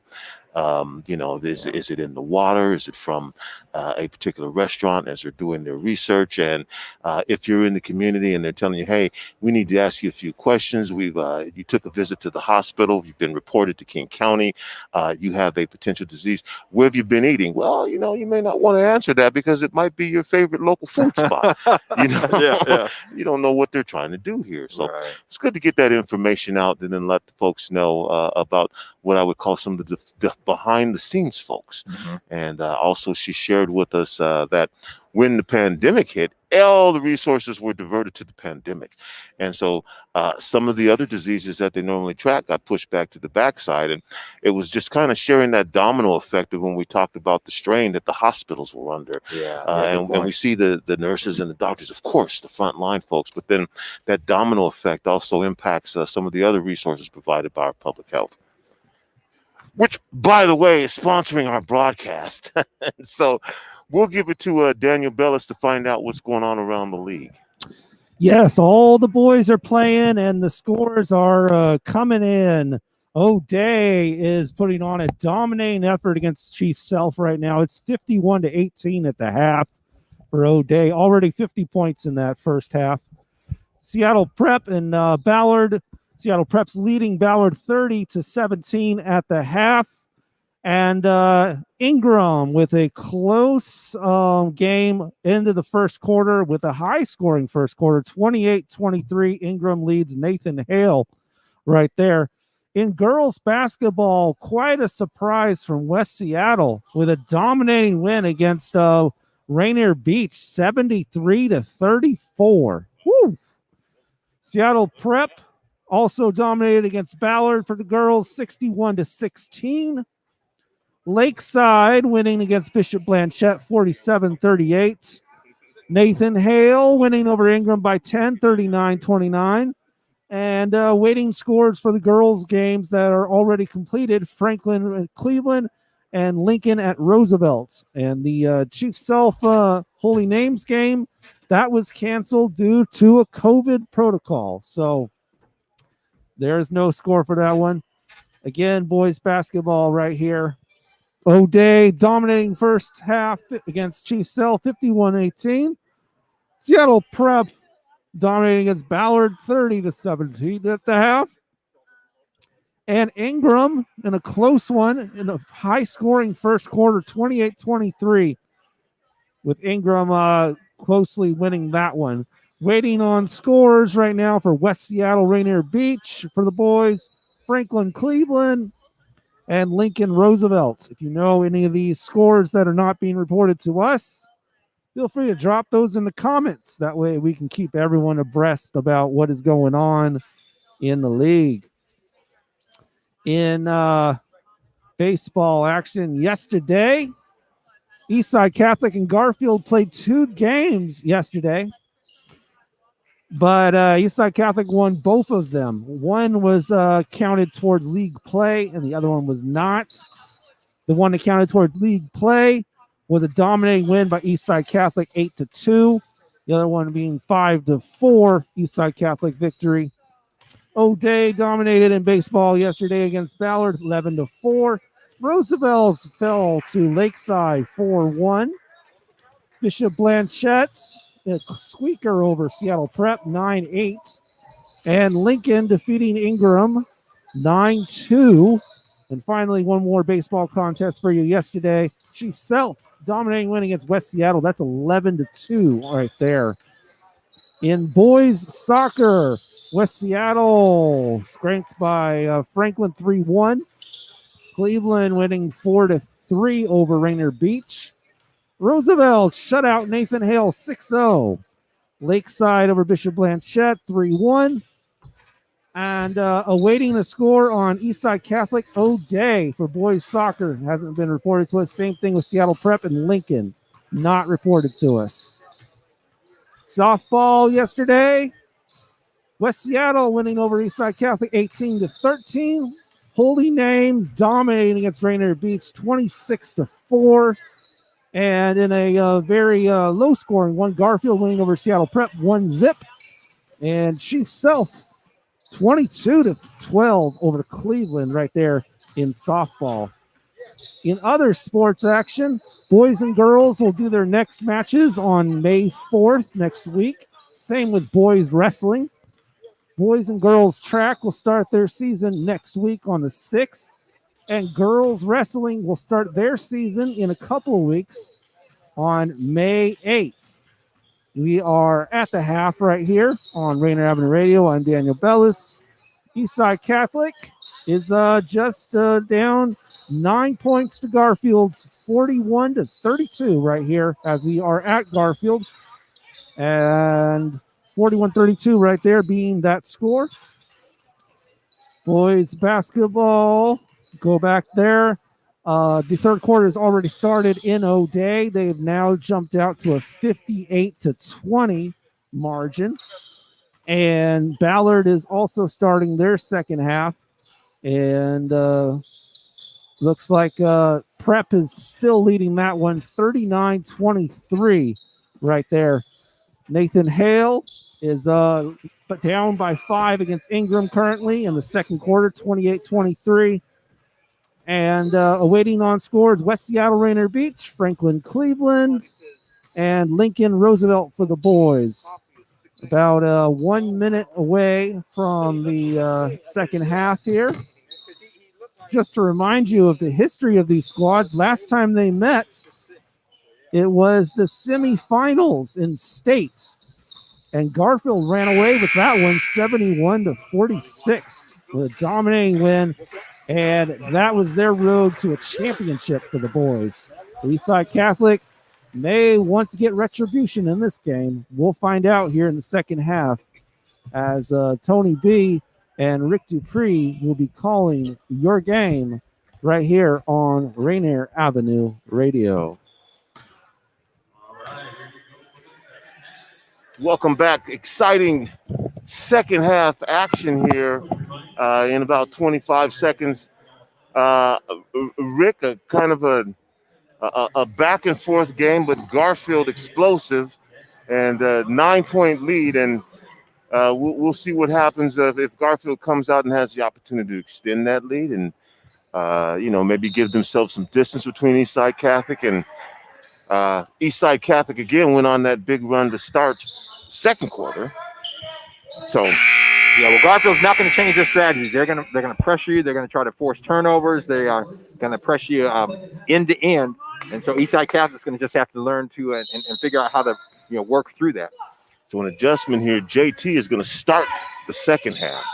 Is it in the water? Is it from a particular restaurant as they're doing their research? And if you're in the community and they're telling you, hey, we need to ask you a few questions. You took a visit to the hospital. You've been reported to King County. You have a potential disease. Where have you been eating? Well, you may not want to answer that because it might be your favorite local food spot. You don't know what they're trying to do here. So it's good to get that information out and then let the folks know about what I would call some of the behind the scenes folks. And also she shared with us that when the pandemic hit, all the resources were diverted to the pandemic. And so some of the other diseases that they normally track got pushed back to the backside. And it was just kind of sharing that domino effect of when we talked about the strain that the hospitals were under. And we see the nurses and the doctors, of course, the frontline folks, but then that domino effect also impacts some of the other resources provided by our public health, which, by the way, is sponsoring our broadcast. So we'll give it to Daniel Bellis to find out what's going on around the league. Yes, all the boys are playing, and the scores are coming in. O'Day is putting on a dominating effort against Chief Self right now. It's 51-18 at the half for O'Day. Already 50 points in that first half. Seattle Prep and Ballard. Seattle Prep's leading Ballard 30-17 at the half. And Ingram with a close game into the first quarter with a high-scoring first quarter, 28-23. Ingram leads Nathan Hale right there. In girls basketball, quite a surprise from West Seattle with a dominating win against Rainier Beach, 73-34. Woo! Seattle Prep also dominated against Ballard for the girls, 61-16. Lakeside winning against Bishop Blanchette, 47-38. Nathan Hale winning over Ingram by 10, 39-29. And waiting scores for the girls' games that are already completed, Franklin at Cleveland and Lincoln at Roosevelt. And the Chief Self Holy Names game, that was canceled due to a COVID protocol. So there's no score for that one. Again, boys basketball right here. O'Day dominating first half against Chief Self, 51-18. Seattle Prep dominating against Ballard, 30-17 at the half. And Ingram in a close one in a high-scoring first quarter, 28-23, with Ingram closely winning that one. Waiting on scores right now for West Seattle Rainier Beach for the boys, Franklin Cleveland, and Lincoln Roosevelt. If you know any of these scores that are not being reported to us, feel free to drop those in the comments. That way we can keep everyone abreast about what is going on in the league. In baseball action yesterday, Eastside Catholic and Garfield played 2 games yesterday. But Eastside Catholic won both of them. One was counted towards league play, and the other one was not. The one that counted towards league play was a dominating win by Eastside Catholic, 8-2. The other one being 5-4, Eastside Catholic victory. O'Day dominated in baseball yesterday against Ballard, 11-4. Roosevelt fell to Lakeside, 4-1. Bishop Blanchette, a squeaker over Seattle Prep, 9-8. And Lincoln defeating Ingram, 9-2. And finally, one more baseball contest for you yesterday. Chief Self dominating win against West Seattle. That's 11-2 right there. In boys soccer, West Seattle scranked by Franklin 3-1. Cleveland winning 4-3 over Rainier Beach. Roosevelt shut out Nathan Hale 6-0. Lakeside over Bishop Blanchette 3-1. And awaiting a score on Eastside Catholic, O'Day for boys soccer. Hasn't been reported to us. Same thing with Seattle Prep and Lincoln. Not reported to us. Softball yesterday. West Seattle winning over Eastside Catholic 18-13. Holy Names dominating against Rainier Beach 26-4. And in a very low-scoring one, Garfield winning over Seattle Prep 1-0. And Chief Self 22-12 over Cleveland right there in softball. In other sports action, boys and girls will do their next matches on May 4th next week. Same with boys wrestling. Boys and girls track will start their season next week on the 6th. And girls wrestling will start their season in a couple of weeks on May 8th. We are at the half right here on Rainier Avenue Radio. I'm Daniel Bellis. Eastside Catholic is just down 9 points to Garfield's 41-32 right here as we are at Garfield. And 41-32 right there being that score. Boys basketball, go back there. The third quarter has already started in O'Day. They've now jumped out to a 58-20 margin. And Ballard is also starting their second half. And looks like Prep is still leading that one, 39-23 right there. Nathan Hale is down by 5 against Ingram currently in the second quarter, 28-23. And awaiting on scores, West Seattle, Rainier Beach, Franklin, Cleveland, and Lincoln Roosevelt for the boys. About 1 minute away from the second half here. Just to remind you of the history of these squads, last time they met, it was the semifinals in state. And Garfield ran away with that one, 71-46, with a dominating win. And that was their road to a championship for the boys. Eastside Catholic may want to get retribution in this game. We'll find out here in the second half as Tony B and Rick Dupree will be calling your game right here on Rainier Avenue Radio. Welcome back. Exciting second half action here in about 25 seconds. Rick, a kind of a back and forth game, but Garfield explosive and 9-point lead. And we'll see what happens if Garfield comes out and has the opportunity to extend that lead and, maybe give themselves some distance between Eastside Catholic and Eastside Catholic again went on that big run to start second quarter. So, yeah, well, Garfield's not going to change their strategy. They're going to pressure you. They're going to try to force turnovers. They are going to pressure you end to end. And so Eastside Catholic's going to just have to learn to and figure out how to work through that. So an adjustment here. JT is going to start the second half.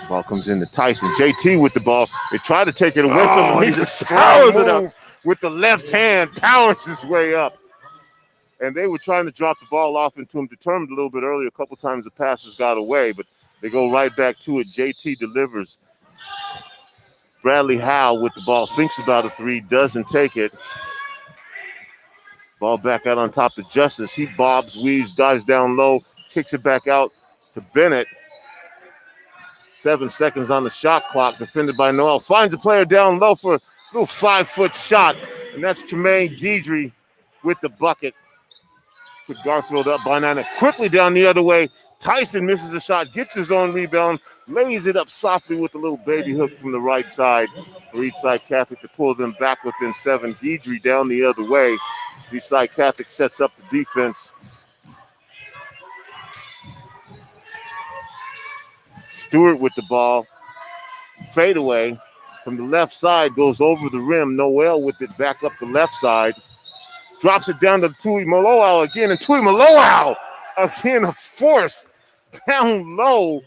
Ball comes into Tyson. JT with the ball. They try to take it away from him. He just powers it up with the left hand, powers his way up. And they were trying to drop the ball off into him, determined a little bit earlier. A couple times the passes got away, but they go right back to it. JT delivers. Bradley Howe with the ball, thinks about a three, doesn't take it. Ball back out on top to Justice. He bobs, weaves, dives down low, kicks it back out to Bennett. 7 seconds on the shot clock, defended by Noel. Finds a player down low for a little 5-foot shot, and that's Tremaine Guidry with the bucket. Put Garfield up by 9. Quickly down the other way. Tyson misses a shot, gets his own rebound, lays it up softly with a little baby hook from the right side for Eastside Catholic to pull them back within 7. Guidry down the other way. Eastside Catholic sets up the defense. Stewart with the ball. Fadeaway from the left side, goes over the rim. Noel with it back up the left side. Drops it down to Tui Maloau again, and Tui Maloau again, a force down low.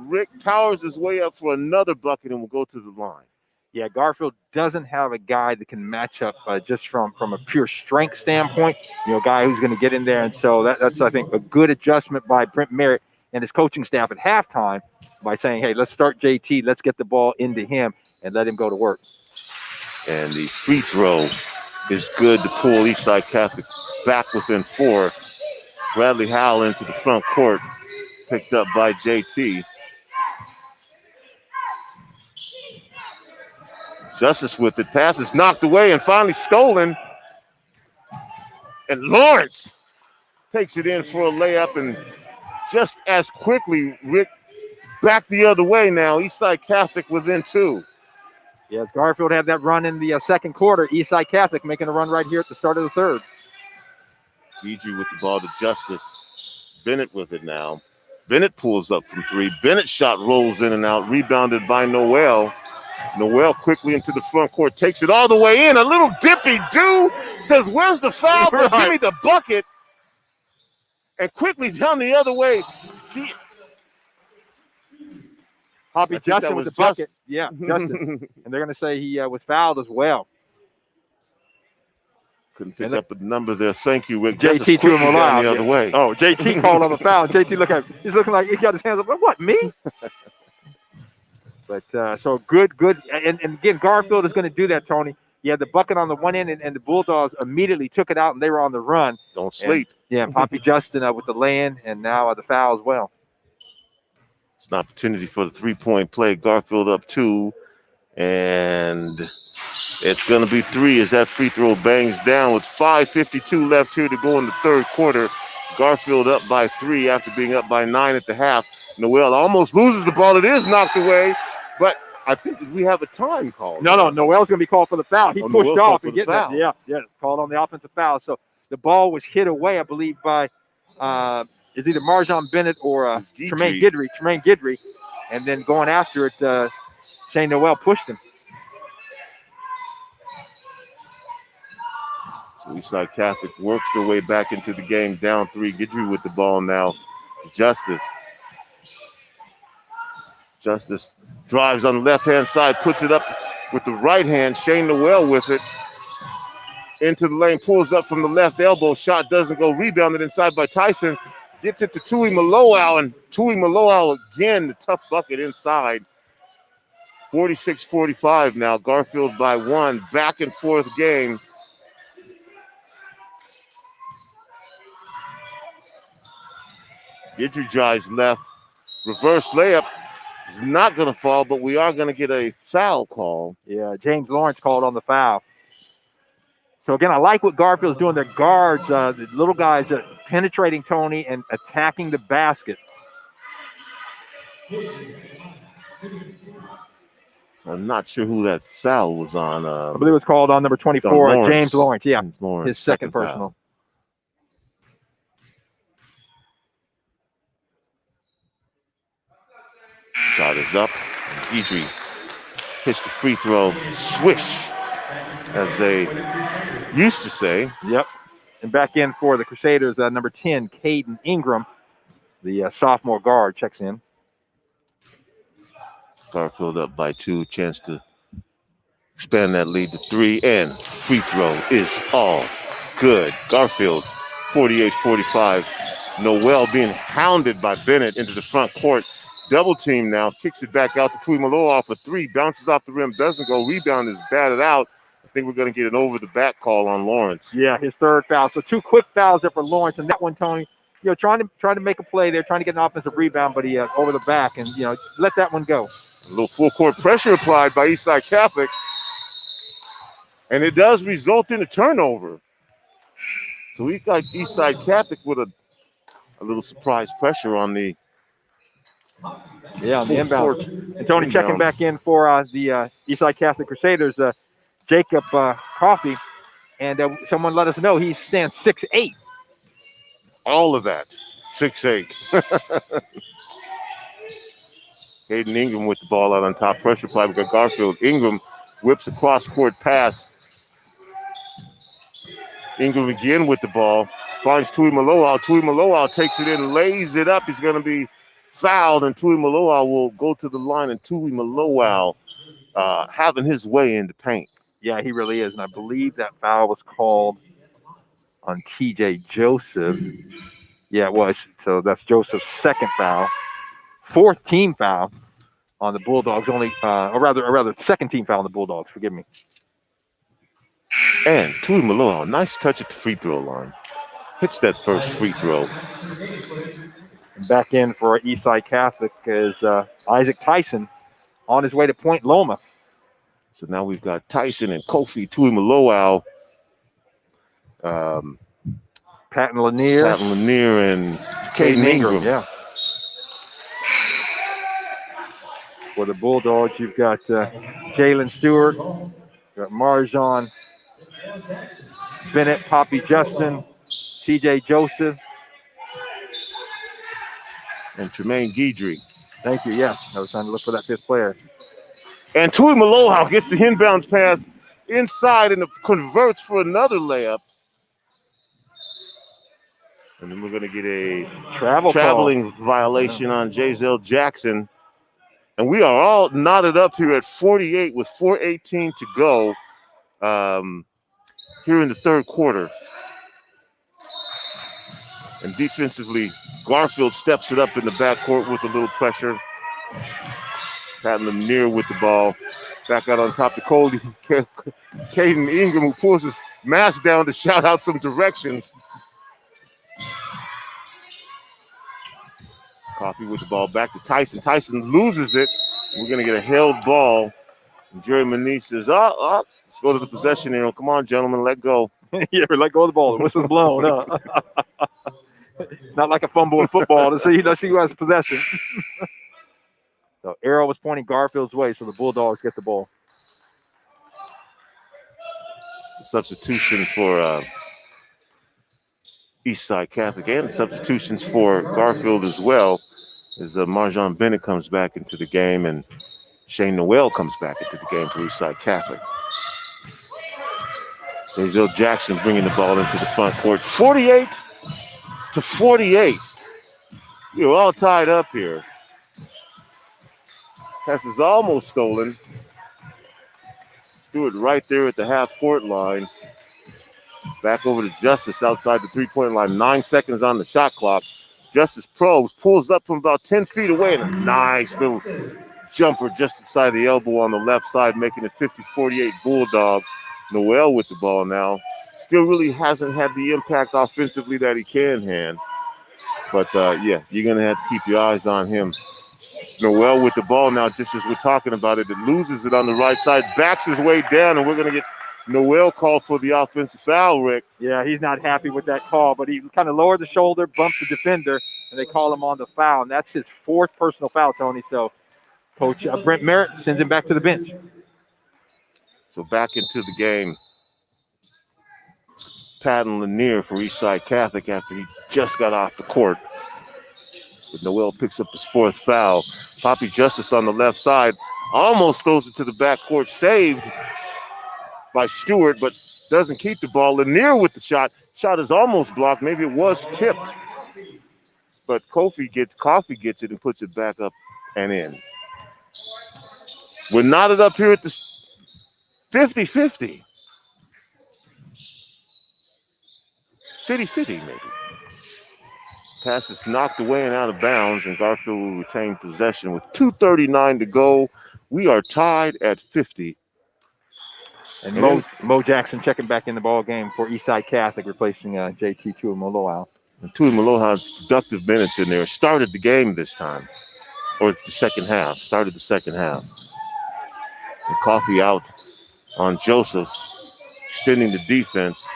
Rick powers his way up for another bucket and will go to the line. Yeah, Garfield doesn't have a guy that can match up just from a pure strength standpoint, a guy who's going to get in there. And so that's, I think, a good adjustment by Brent Merritt and his coaching staff at halftime by saying, hey, let's start JT, let's get the ball into him and let him go to work. And the free throw is good to pull Eastside Catholic back within 4. Bradley Howell into the front court, picked up by JT. Justice with it, pass is knocked away and finally stolen. And Lawrence takes it in for a layup, and just as quickly, Rick back the other way now. Eastside Catholic within 2. Yes, Garfield had that run in the second quarter. Eastside Catholic making a run right here at the start of the third. Guidry with the ball to Justice. Bennett with it now. Bennett pulls up from 3. Bennett's shot rolls in and out, rebounded by Noel. Noel quickly into the front court, takes it all the way in. A little dippy do, says, where's the foul? But give me the bucket. And quickly down the other way. Poppy I think that Justin with was the bucket. just- Yeah, Justin. And they're going to say he was fouled as well. Couldn't pick up the number there. Thank you, Rick. Just as JT quickly threw him down out. the other way. Oh, JT called on the foul. JT look at him. He's looking like he got his hands up. What, me? But so good. And again, Garfield is going to do that, Tony. He had the bucket on the one end, and the Bulldogs immediately took it out, and they were on the run. Don't sleep. And Poppy Justin with the lay-in, and now the foul as well. It's an opportunity for the three-point play. Garfield up 2, and it's going to be 3 as that free throw bangs down with 5:52 left here to go in the third quarter. Garfield up by 3 after being up by 9 at the half. Noel almost loses the ball. It is knocked away, but I think we have a time call. No, Noel's going to be called for the foul. He pushed Noel's off called and for the get that. Yeah, called on the offensive foul. So the ball was hit away, I believe, by is either Marjon Bennett or Tremaine Guidry. And then going after it, Shane Noel pushed him. So Eastside Catholic works their way back into the game, down 3. Guidry with the ball now. Justice drives on the left-hand side, puts it up with the right hand. Shane Noel with it. Into the lane, pulls up from the left elbow. Shot doesn't go. Rebounded inside by Tyson. Gets it to Tui Maloau, and Tui Maloau again, the tough bucket inside. 46-45 now. Garfield by 1. Back and forth game. Guidry drives left. Reverse layup is not going to fall, but we are going to get a foul call. Yeah, James Lawrence called on the foul. So, again, I like what Garfield's doing. Their guards, the little guys, penetrating Tony and attacking the basket. I'm not sure who that foul was on. I believe it was called on number 24, James Lawrence. Yeah, his second personal. Foul. Shot is up. Guidry hits the free throw. Swish, as they used to say. Yep. And back in for the Crusaders, number 10, Caden Ingram, the sophomore guard, checks in. Garfield up by 2. Chance to expand that lead to 3. And free throw is all good. Garfield, 48-45. Noel being hounded by Bennett into the front court. Double team now, kicks it back out to Tui Maloau for 3, bounces off the rim, doesn't go. Rebound is batted out. I think we're going to get an over the back call on Lawrence. Yeah, his third foul. So 2 quick fouls there for Lawrence, and that one, Tony, trying to make a play there, trying to get an offensive rebound, but he over the back, and let that one go. A little full court pressure applied by Eastside Catholic, and it does result in a turnover. So we got Eastside Catholic with a little surprise pressure on the inbound. And Tony checking back in for the Eastside Catholic Crusaders, Jacob Coffey, and someone let us know he stands 6'8". All of that, 6'8". Caden Ingram with the ball out on top. Pressure play by Garfield. Ingram whips a cross-court pass. Ingram again with the ball. Finds Tui Maloau. Tui Maloau takes it in, lays it up. He's going to be fouled, and Tui Maloau will go to the line, and Tui Maloau having his way in the paint. Yeah, he really is, and I believe that foul was called on TJ Joseph. Yeah, it was. So that's Joseph's second foul. 4th team foul on the Bulldogs, or rather, second team foul on the Bulldogs, forgive me. And Tui Maloau, nice touch at the free throw line. Hits that first free throw. Back in for Eastside Catholic is Isaac Tyson on his way to Point Loma. So now we've got Tyson and Kofi, Tui Maloau, Patton Lanier, and Caden Ingram. Yeah. For the Bulldogs, you've got Jalen Stewart, you've got Marjon Bennett, Poppy Justin, TJ Joseph, and Tremaine Guidry. Thank you. Yes, I was trying to look for that 5th player. And Tui Maloau gets the inbounds pass inside and converts for another layup. And then we're going to get a traveling violation on Jazelle Jackson. And we are all knotted up here at 48 with 4:18 to go here in the third quarter. And defensively, Garfield steps it up in the backcourt with a little pressure. Patting them near with the ball. Back out on top to Cody. Caden Ingram, who pulls his mask down to shout out some directions. Coffee with the ball back to Tyson. Tyson loses it. We're going to get a held ball. And Jerry Manice says, let's go to the possession arrow. Come on, gentlemen, let go. Yeah, let go of the ball. The whistle's blown. Huh? It's not like a fumble in football. Let's see who has possession. So arrow was pointing Garfield's way, so the Bulldogs get the ball. Substitution for Eastside Catholic and substitutions for Garfield as well, as Marjan Bennett comes back into the game and Shane Noel comes back into the game for Eastside Catholic. Denzel Jackson bringing the ball into the front court. 48-48. You're all tied up here. Pass is almost stolen. Stewart right there at the half-court line. Back over to Justice outside the three-point line. 9 seconds on the shot clock. Justice probes, pulls up from about 10 feet away, and a nice little jumper just inside the elbow on the left side, making it 50-48 Bulldogs. Noel with the ball now. Still really hasn't had the impact offensively that he can hand. But, yeah, you're going to have to keep your eyes on him. Noel with the ball now, just as we're talking about it. It loses it on the right side, backs his way down, and we're going to get Noel called for the offensive foul, Rick. Yeah, he's not happy with that call, but he kind of lowered the shoulder, bumped the defender, and they call him on the foul. And that's his fourth personal foul, Tony. So Coach Brent Merritt sends him back to the bench. So back into the game. Patton Lanier for Eastside Catholic after he just got off the court. But Noel picks up his fourth foul. Poppy Justice on the left side almost throws it to the backcourt. Saved by Stewart, but doesn't keep the ball. Lanier with the shot. Shot is almost blocked. Maybe it was tipped. But Coffee gets it and puts it back up and in. We're knotted up here at the 50-50. 50-50 maybe. Pass is knocked away and out of bounds, and Garfield will retain possession with 2:39 to go. We are tied at 50. And Mo Jackson checking back in the ball game for Eastside Catholic, replacing JT Tuimoloau. And Tuimoloau's productive minutes in there. Started the game this time, or the second half. Started the second half. And Coffee out on Joseph, spinning the defense.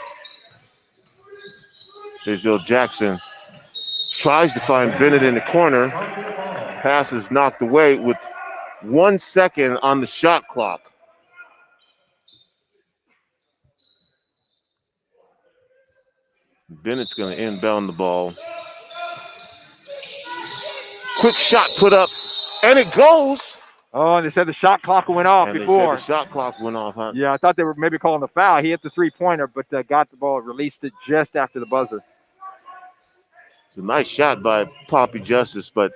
Denzel Jackson tries to find Bennett in the corner. Pass is knocked away with 1 second on the shot clock. Bennett's going to inbound the ball. Quick shot put up, and it goes. Oh, and they said the shot clock went off and before. They said the shot clock went off, huh? Yeah, I thought they were maybe calling the foul. He hit the three-pointer, but got the ball, released it just after the buzzer. It's a nice shot by Poppy Justice, but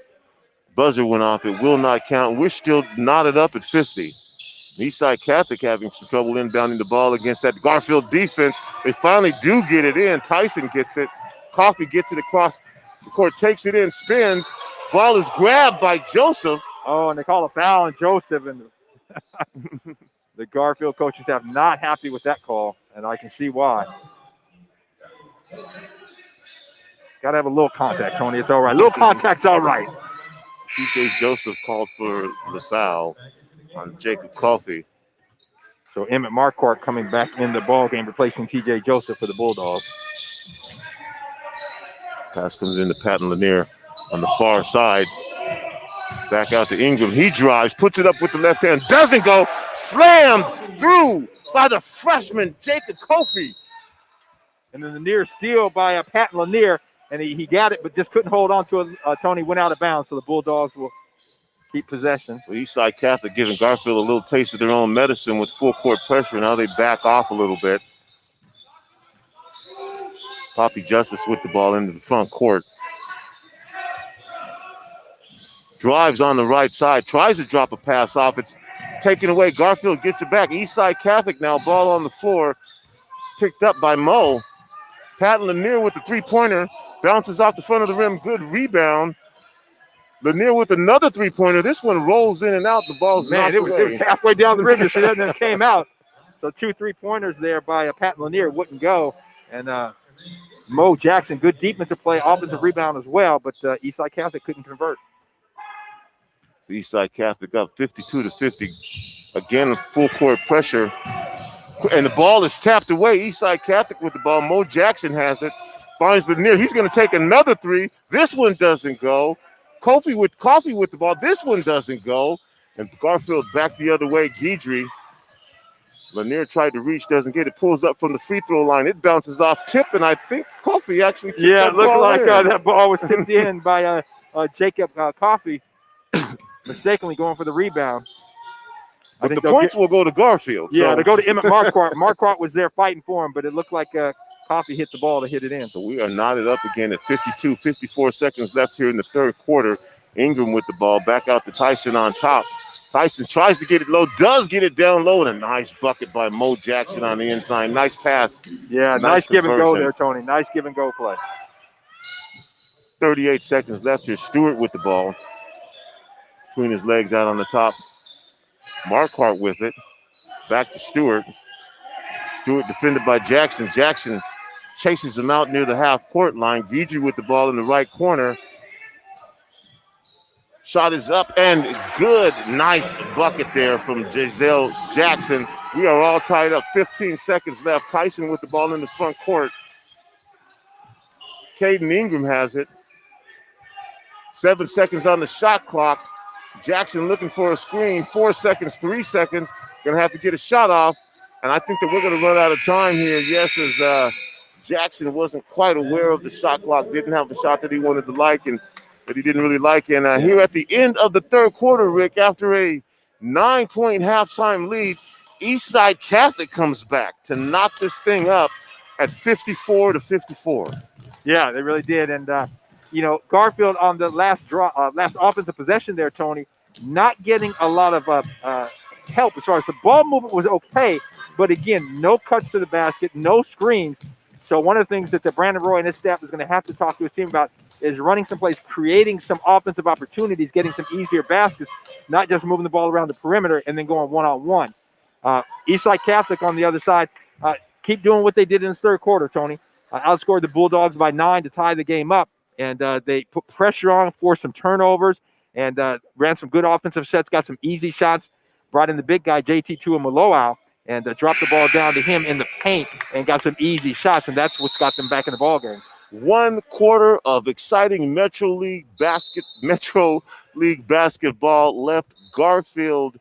buzzer went off. It will not count. We're still knotted up at 50. Eastside Catholic having some trouble inbounding the ball against that Garfield defense. They finally do get it in. Tyson gets it. Coffee gets it across the court, takes it in, spins. Ball is grabbed by Joseph. Oh, and they call a foul on Joseph, and the Garfield coaches have not happy with that call, and I can see why. Got to have a little contact, Tony. It's all right. Little contact's all right. TJ Joseph called for the foul on Jacob Coffee. So Emmett Marquardt coming back in the ball game, replacing TJ Joseph for the Bulldogs. Pass comes into Patton Lanier on the far side. Back out to Ingram. He drives, puts it up with the left hand, doesn't go. Slammed through by the freshman, Jacob Coffee. And then the near steal by Patton Lanier, and he got it, but just couldn't hold on to it. Tony went out of bounds, so the Bulldogs will keep possession. So Eastside Catholic giving Garfield a little taste of their own medicine with full court pressure. Now they back off a little bit. Poppy Justice with the ball into the front court. drives on the right side, tries to drop a pass off. It's taken away. Garfield gets it back. Eastside Catholic now, ball on the floor, picked up by Mo. Pat Lanier with the three-pointer, bounces off the front of the rim, good rebound. Lanier with another three-pointer. This one rolls in and out. The ball's knocked away. It was halfway down the rim, and then it came out. So 2 3-pointers there by Pat Lanier wouldn't go. And Mo Jackson, good defensive play, offensive rebound as well, but Eastside Catholic couldn't convert. Eastside Catholic up 52-50. Again, full court pressure. And the ball is tapped away. Eastside Catholic with the ball. Mo Jackson has it. Finds Lanier. He's going to take another three. This one doesn't go. Coffee with the ball. This one doesn't go. And Garfield back the other way. Guidry. Lanier tried to reach, doesn't get it. Pulls up from the free throw line. It bounces off tip, and I think Coffee actually tipped it looked like in. that ball was tipped in by Jacob Coffee, mistakenly going for the rebound. But the points will go to Garfield. Yeah, to go to Emmett Marquardt. Marquardt was there fighting for him, but it looked like Coffee hit the ball to hit it in. So we are knotted up again at 54 seconds left here in the third quarter. Ingram with the ball, back out to Tyson on top. Tyson tries to get it low, does get it down low, and a nice bucket by Mo Jackson on the inside. Nice pass. Yeah, nice give and go there, Tony. Nice give and go play. 38 seconds left here. Stewart with the ball. Between his legs out on the top. Marquardt with it. Back to Stewart. Stewart defended by Jackson. Jackson chases him out near the half-court line. Guidry with the ball in the right corner. Shot is up and good. Nice bucket there from Giselle Jackson. We are all tied up. 15 seconds left. Tyson with the ball in the front court. Caden Ingram has it. 7 seconds on the shot clock. Jackson looking for a screen. 4 seconds, 3 seconds. Going to have to get a shot off. And I think that we're going to run out of time here. Yes, as Jackson wasn't quite aware of the shot clock, didn't have the shot that he wanted to like and that he didn't really like. And here at the end of the third quarter, Rick, after a 9-point halftime lead, Eastside Catholic comes back to knock this thing up at 54-54. Yeah, they really did. And, Garfield on the last offensive possession there, Tony, not getting a lot of help as far as the ball movement was okay. But, again, no cuts to the basket, no screens. So one of the things that the Brandon Roy and his staff is going to have to talk to his team about is running some plays, creating some offensive opportunities, getting some easier baskets, not just moving the ball around the perimeter and then going one-on-one. Eastside Catholic on the other side, keep doing what they did in the third quarter, Tony. Outscored the Bulldogs by 9 to tie the game up. And they put pressure on, forced some turnovers, and ran some good offensive sets, got some easy shots, brought in the big guy, JT Tuamaloau, and dropped the ball down to him in the paint and got some easy shots, and that's what's got them back in the ball game. 1 quarter of exciting Metro League basketball left. Garfield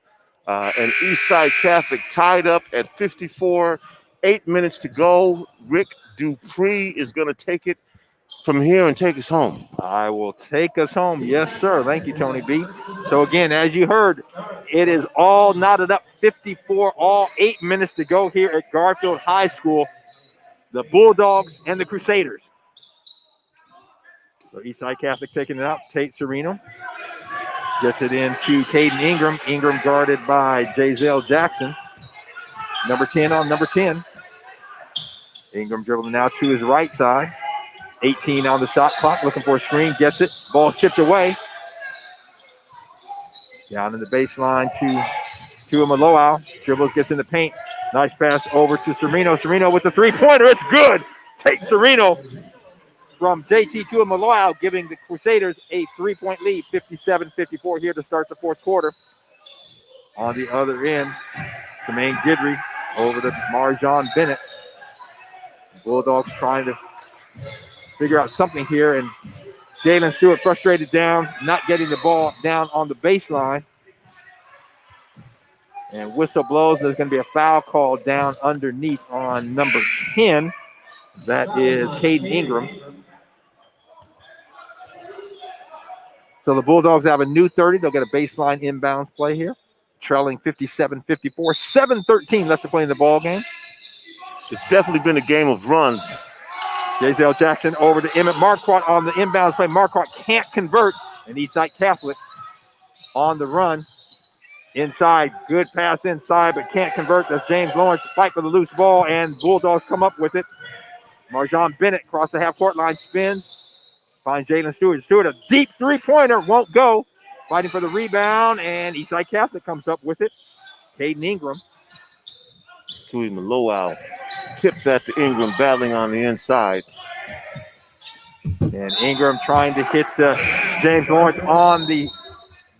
and Eastside Catholic tied up at 54. 8 minutes to go. Rick Dupree is going to take it from here and take us home. I will take us home. Yes, sir. Thank you, Tony B. So, again, as you heard, it is all knotted up 54, all 8 minutes to go here at Garfield High School. The Bulldogs and the Crusaders. So, Eastside Catholic taking it out. Tate Sereno gets it into Caden Ingram. Ingram guarded by Giselle Jackson. Number 10 on number 10. Ingram dribbling now to his right side. 18 on the shot clock, looking for a screen, gets it. Ball tipped away. Down in the baseline to Maloau. Dribbles, gets in the paint. Nice pass over to Sereno. Sereno with the three-pointer. It's good. Tate Sereno from JT to Maloau, giving the Crusaders a 3-point lead, 57-54 here to start the fourth quarter. On the other end, Tremaine Guidry over to Marjon Bennett. Bulldogs trying to figure out something here, and Jalen Stewart frustrated down, not getting the ball down on the baseline. And whistle blows. There's going to be a foul call down underneath on number 10. That is Caden Ingram. So the Bulldogs have a new 30. They'll get a baseline inbounds play here. Trailing 57-54. 7:13 left to play in the ball game. It's definitely been a game of runs. Giselle Jackson over to Emmett Marquardt on the inbounds play. Marquardt can't convert, and Eastside Catholic on the run. Inside, good pass inside, but can't convert. That's James Lawrence fight for the loose ball, and Bulldogs come up with it. Marjon Bennett across the half-court line, spins, finds Jalen Stewart. Stewart, a deep three-pointer, won't go. Fighting for the rebound, and Eastside Catholic comes up with it. Caden Ingram. Tui Maloau tipped that to Ingram, battling on the inside. And Ingram trying to hit James Lawrence on the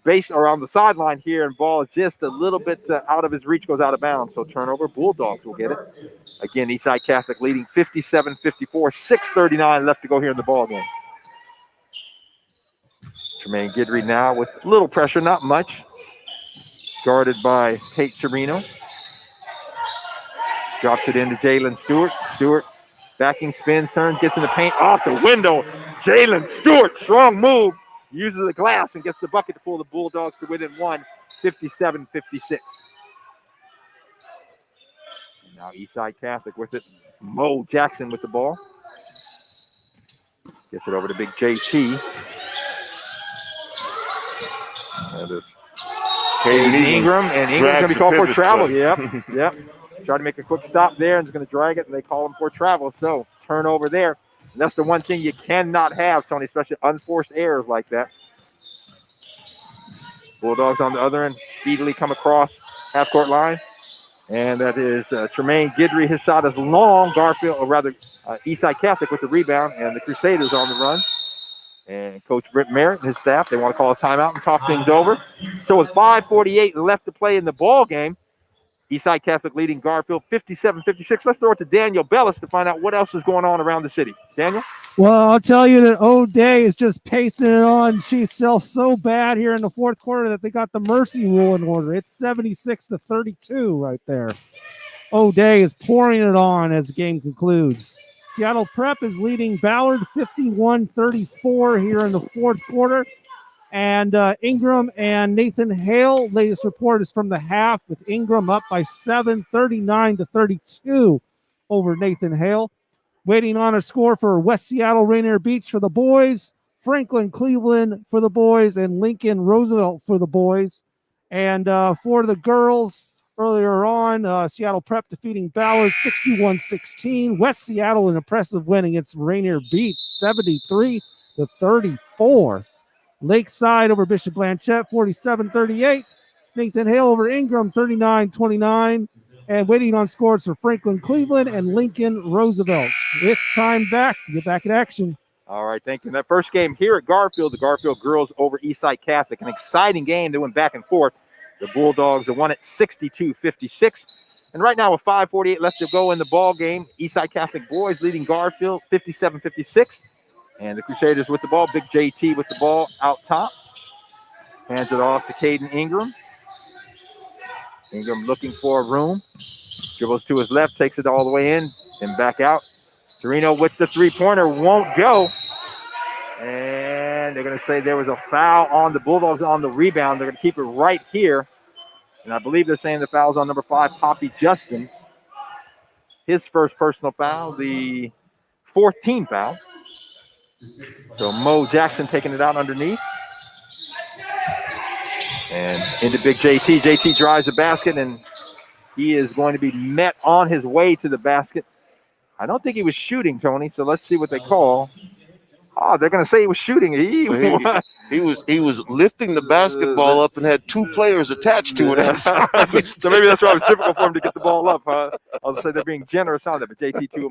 base or on the sideline here, and ball just a little bit out of his reach, goes out of bounds. So turnover, Bulldogs will get it. Again, Eastside Catholic leading 57-54, 6:39 left to go here in the ball game. Tremaine Guidry now with little pressure, not much. Guarded by Tate Serino. Drops it into Jalen Stewart. Stewart backing spins, turns, gets in the paint, off the window. Jalen Stewart, strong move. Uses the glass and gets the bucket to pull the Bulldogs to within one, 57-56. Now Eastside Catholic with it. Mo Jackson with the ball. Gets it over to Big JT. That is Caden Ingram, and Ingram's going to be called for travel. Yep. Try to make a quick stop there, and it's going to drag it, and they call him for travel. So turnover there. And that's the one thing you cannot have, Tony, especially unforced errors like that. Bulldogs on the other end speedily come across half-court line. And that is Tremaine Guidry. His shot is long. Garfield, or rather Eastside Catholic with the rebound, and the Crusaders on the run. And Coach Brent Merritt and his staff, they want to call a timeout and talk things over. So with 5:48 left to play in the ball game, Eastside Catholic leading Garfield 57-56. Let's throw it to Daniel Bellis to find out what else is going on around the city. Daniel? Well, I'll tell you that O'Day is just pacing it on. She sells so bad here in the fourth quarter that they got the mercy rule in order. It's 76-32 right there. O'Day is pouring it on as the game concludes. Seattle Prep is leading Ballard 51-34 here in the fourth quarter. And Ingram and Nathan Hale, latest report is from the half, with Ingram up by 7, 39-32 over Nathan Hale. Waiting on a score for West Seattle Rainier Beach for the boys, Franklin Cleveland for the boys, and Lincoln Roosevelt for the boys. And for the girls, earlier on, Seattle Prep defeating Ballard 61-16. West Seattle, an impressive win against Rainier Beach, 73-34. Lakeside over Bishop Blanchette, 47-38. Nathan Hale over Ingram, 39-29. And waiting on scores for Franklin Cleveland and Lincoln Roosevelt. It's time back to get back in action. All right, thank you. In that first game here at Garfield, the Garfield girls over Eastside Catholic. An exciting game. They went back and forth. The Bulldogs have won it 62-56. And right now with 5:48 left to go in the ball game, Eastside Catholic boys leading Garfield 57-56. And the Crusaders with the ball. Big JT with the ball out top. Hands it off to Caden Ingram. Ingram looking for a room. Dribbles to his left, takes it all the way in and back out. Serino with the three-pointer, won't go. And they're going to say there was a foul on the Bulldogs on the rebound. They're going to keep it right here. And I believe they're saying the foul's on number 5, Poppy Justin. His first personal foul, the 4th team foul. So Mo Jackson taking it out underneath. And into Big JT. JT drives the basket, and he is going to be met on his way to the basket. I don't think he was shooting, Tony, so let's see what they call. Oh, they're going to say he was shooting. He was lifting the basketball up and had 2 players attached to it. So maybe that's why it was difficult for him to get the ball up. I'll say they're being generous on that, but JT Tui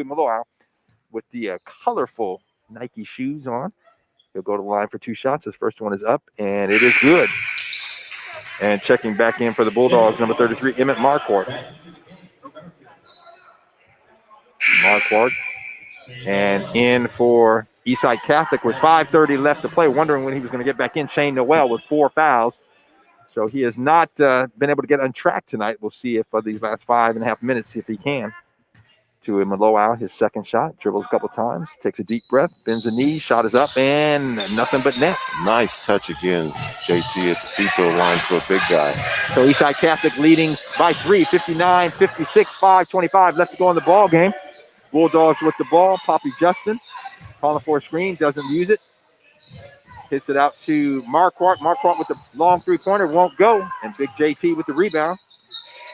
Maloau with the colorful Nike shoes on. He'll go to the line for 2 shots. His first one is up, and it is good. And checking back in for the Bulldogs, number 33, Emmett Marquardt. And in for Eastside Catholic with 5:30 left to play, wondering when he was going to get back in. Shane Noel with 4 fouls. So he has not been able to get on track tonight. We'll see if these last 5.5 minutes, if he can. To Maloau, his second shot, dribbles a couple times, takes a deep breath, bends the knee, shot is up, and nothing but net. Nice touch again, JT at the free throw line for a big guy. So Eastside Catholic leading by 3, 59-56, 5:25 left to go in the ball game. Bulldogs with the ball, Poppy Justin calling for a screen, doesn't use it. hits it out to Marquardt. Marquardt with the long three-pointer won't go, and Big JT with the rebound.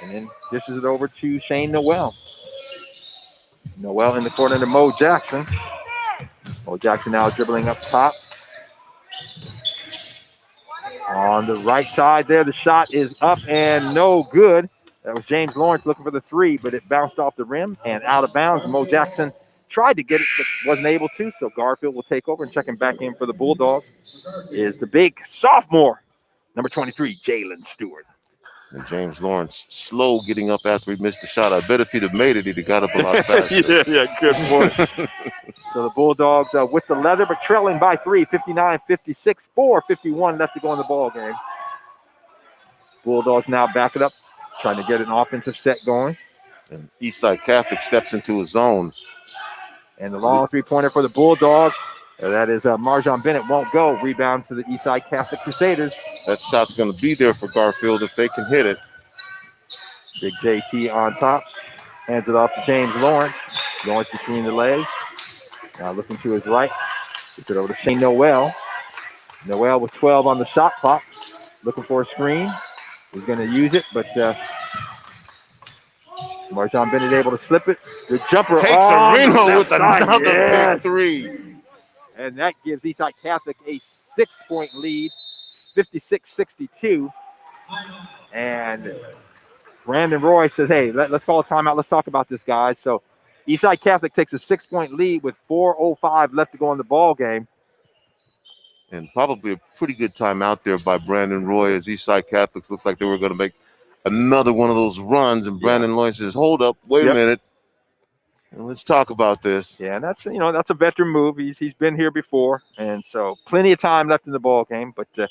And then dishes it over to Shane Noel. Noel in the corner to Mo Jackson. Mo Jackson now dribbling up top. On the right side there, the shot is up and no good. That was James Lawrence looking for the three, but it bounced off the rim and out of bounds. Mo Jackson tried to get it, but wasn't able to, so Garfield will take over and checking back in for the Bulldogs is the big sophomore, number 23, Jalen Stewart. And James Lawrence slow getting up after he missed the shot. I bet if he'd have made it, he'd have got up a lot faster. yeah, good point. So the Bulldogs with the leather, but trailing by 3, 59-56, 4:51 left to go in the ball game. Bulldogs now back it up, trying to get an offensive set going. And Eastside Catholic steps into his zone. And the long three-pointer for the Bulldogs. That is Marjon Bennett won't go. Rebound to the Eastside Catholic Crusaders. That shot's going to be there for Garfield if they can hit it. Big JT on top. Hands it off to James Lawrence. Lawrence between the legs. Now looking to his right. Gets it over to Shane Noel. Noel with 12 on the shot clock. Looking for a screen. He's going to use it, but Marjon Bennett able to slip it. The jumper takes Reno with another big three. And that gives Eastside Catholic a 6-point lead, 56-62. And Brandon Roy says, hey, let's call a timeout. Let's talk about this, guys. So Eastside Catholic takes a 6-point lead with 4:05 left to go in the ball game. And probably a pretty good timeout there by Brandon Roy as Eastside Catholics looks like they were going to make another one of those runs. And Brandon Roy says, hold up, wait a minute. And let's talk about this. Yeah, and that's a veteran move. He's been here before, and so plenty of time left in the ball game. But the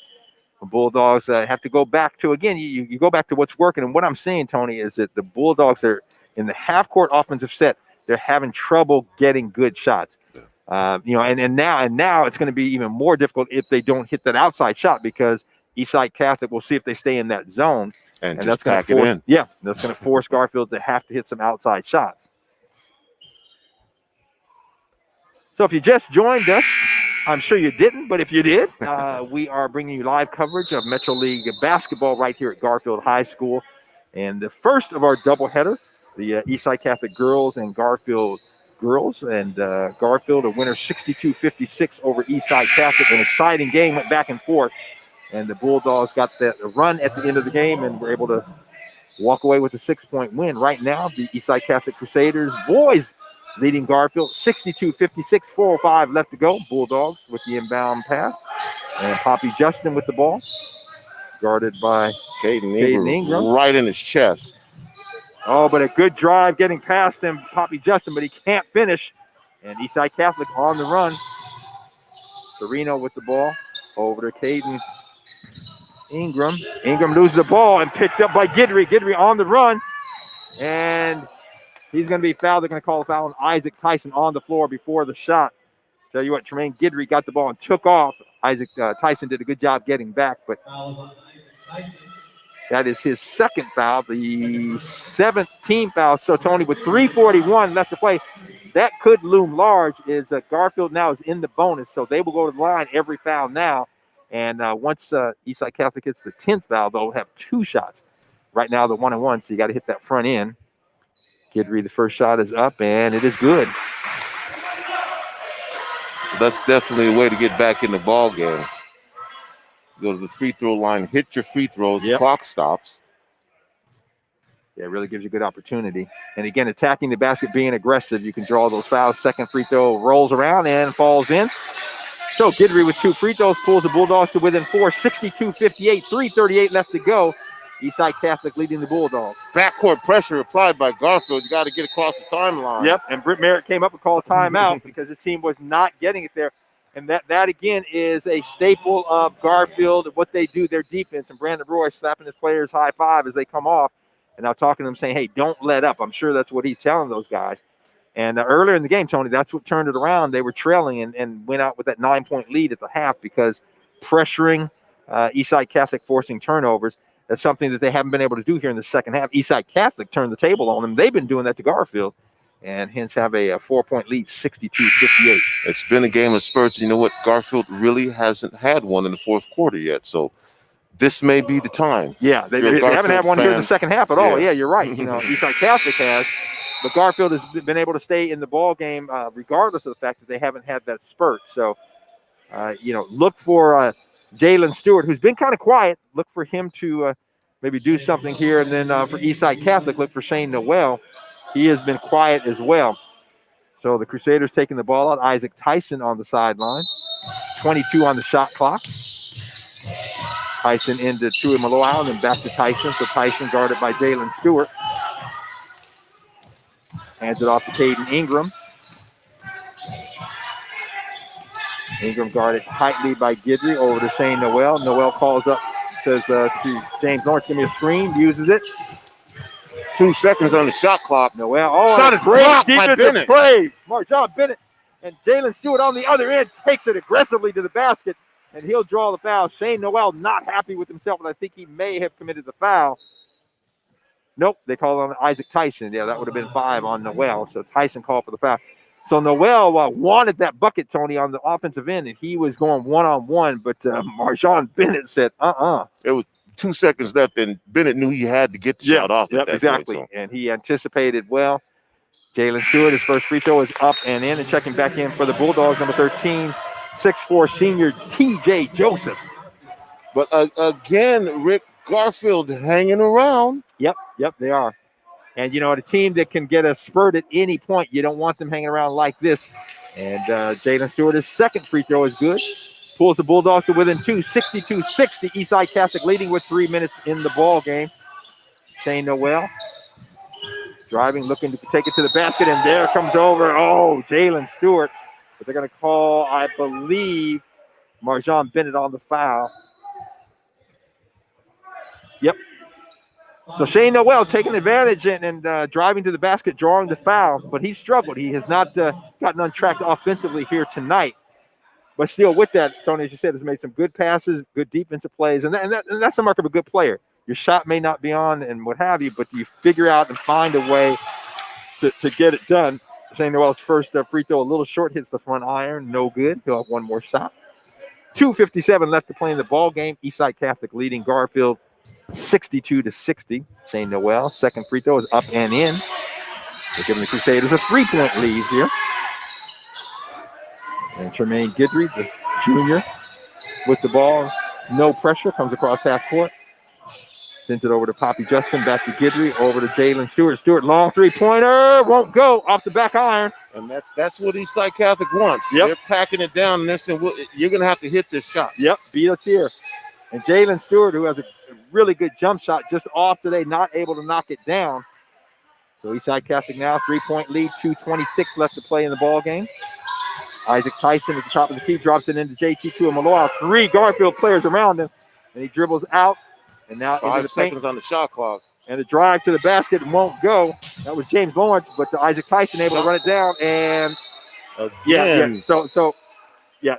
Bulldogs have to go back to again. You go back to what's working, and what I'm seeing, Tony, is that the Bulldogs are in the half-court offensive set. They're having trouble getting good shots. And now it's going to be even more difficult if they don't hit that outside shot because Eastside Catholic will see if they stay in that zone, and that's just going pack to force, it in. Yeah, that's going to force Garfield to have to hit some outside shots. So if you just joined us, I'm sure you didn't, but if you did, we are bringing you live coverage of Metro League basketball right here at Garfield High School. And the first of our doubleheader, the Eastside Catholic girls and Garfield girls. And Garfield, a winner 62-56 over Eastside Catholic. An exciting game, went back and forth. And the Bulldogs got that run at the end of the game and were able to walk away with a 6-point win. Right now, the Eastside Catholic Crusaders boys leading Garfield 62-56, 4:05 left to go. Bulldogs with the inbound pass. And Poppy Justin with the ball. Guarded by Caden Ingram. Right in his chest. Oh, but a good drive getting past him, Poppy Justin, but he can't finish. And Eastside Catholic on the run. Sereno with the ball. Over to Caden Ingram. Ingram loses the ball and picked up by Guidry. Guidry on the run. And he's going to be fouled. They're going to call a foul on Isaac Tyson on the floor before the shot. Tell you what, Tremaine Guidry got the ball and took off. Isaac Tyson did a good job getting back, but that is his second foul, the 17th foul. So, Tony, with 3:41 left to play, that could loom large. Garfield now is in the bonus, so they will go to the line every foul now. And once Eastside Catholic hits the 10th foul, they'll have 2 shots. Right now, the 1-and-1, so you got to hit that front end. Guidry, the first shot is up, and it is good. That's definitely a way to get back in the ball game. Go to the free throw line, hit your free throws, clock stops. Yeah, it really gives you a good opportunity. And again, attacking the basket, being aggressive, you can draw those fouls. Second free throw rolls around and falls in. So Guidry with 2 free throws pulls the Bulldogs to within 4, 62-58, 3:38 left to go. Eastside Catholic leading the Bulldogs. Backcourt pressure applied by Garfield. You got to get across the timeline. Yep, and Britt Merritt came up and called a timeout because his team was not getting it there. And that again, is a staple of Garfield, what they do, their defense. And Brandon Roy slapping his players high five as they come off. And now talking to them saying, hey, don't let up. I'm sure that's what he's telling those guys. And earlier in the game, Tony, that's what turned it around. They were trailing and went out with that 9-point lead at the half because pressuring Eastside Catholic, forcing turnovers. That's something that they haven't been able to do here in the second half. Eastside Catholic turned the table on them. They've been doing that to Garfield. and hence have a 4-point lead, 62-58. It's been a game of spurts. You know what? Garfield really hasn't had one in the fourth quarter yet, so this may be the time. Yeah, they haven't had one here in the second half at all. Yeah, you're right. You know, Eastside Catholic has, but Garfield has been able to stay in the ball game regardless of the fact that they haven't had that spurt. So, you know, look for Jalen Stewart, who's been kind of quiet. Look for him to maybe do something here. And then for Eastside Catholic, look for Shane Noel. He has been quiet as well. So the Crusaders taking the ball out. Isaac Tyson on the sideline. 22 on the shot clock. Tyson into Tui Maloa and then back to Tyson. So Tyson guarded by Jalen Stewart. Hands it off to Caden Ingram. Ingram guarded tightly by Guidry over to Shane Noel. Noel calls up, says to James Lawrence, give me a screen, uses it. 2 seconds on the shot clock. Noel, shot is blocked by Bennett. Play. Marjon Bennett and Jalen Stewart on the other end takes it aggressively to the basket, and he'll draw the foul. Shane Noel not happy with himself, but I think he may have committed the foul. Nope, they called on Isaac Tyson. Yeah, that would have been 5 on Noel, so Tyson called for the foul. So Noel wanted that bucket, Tony, on the offensive end, and he was going one-on-one, but Marjon Bennett said, It was 2 seconds left, and Bennett knew he had to get the shot off at that exactly. point, so. And he anticipated well. Jalen Stewart, his first free throw is up and in, and checking back in for the Bulldogs, number 13, 6'4" senior T.J. Joseph. But again, Rick, Garfield hanging around. Yep, they are. And, you know, the team that can get a spurt at any point, you don't want them hanging around like this. And Jalen Stewart, his second free throw is good. Pulls the Bulldogs to within 2, 62-60. Eastside Catholic leading with 3 minutes in the ball game. Shane Noel driving, looking to take it to the basket, and there comes over. Oh, Jalen Stewart. But they're going to call, I believe, Marjon Bennett on the foul. Yep. So Shane Noel taking advantage and driving to the basket, drawing the foul, but he struggled. He has not gotten untracked offensively here tonight. But still, with that, Tony, as you said, has made some good passes, good defensive plays, and that's the mark of a good player. Your shot may not be on and what have you, but you figure out and find a way to get it done. Shane Noel's first free throw, a little short, hits the front iron, no good. He'll have one more shot. 2:57 left to play in the ball game. Eastside Catholic leading Garfield 62-60. Shane Noel, second free throw is up and in. They're giving the Crusaders a 3-point lead here. And Tremaine Guidry, the junior, with the ball. No pressure, comes across half court. Sends it over to Poppy Justin, back to Guidry, over to Jalen Stewart. Stewart, long three-pointer, won't go, off the back iron. And that's what Eastside Catholic wants. Yep. They're packing it down, and they're saying, well, you're going to have to hit this shot. Yep, beat us here. And Jalen Stewart, who has a really good jump shot, just off today, not able to knock it down. So Eastside Catholic now, 3-point lead, 2:26 left to play in the ball game. Isaac Tyson at the top of the key, drops it into JT2 and Maloa. 3 Garfield players around him, and he dribbles out. And now 5 seconds on the shot clock. And the drive to the basket won't go. That was James Lawrence, but Isaac Tyson able to run it down. And again.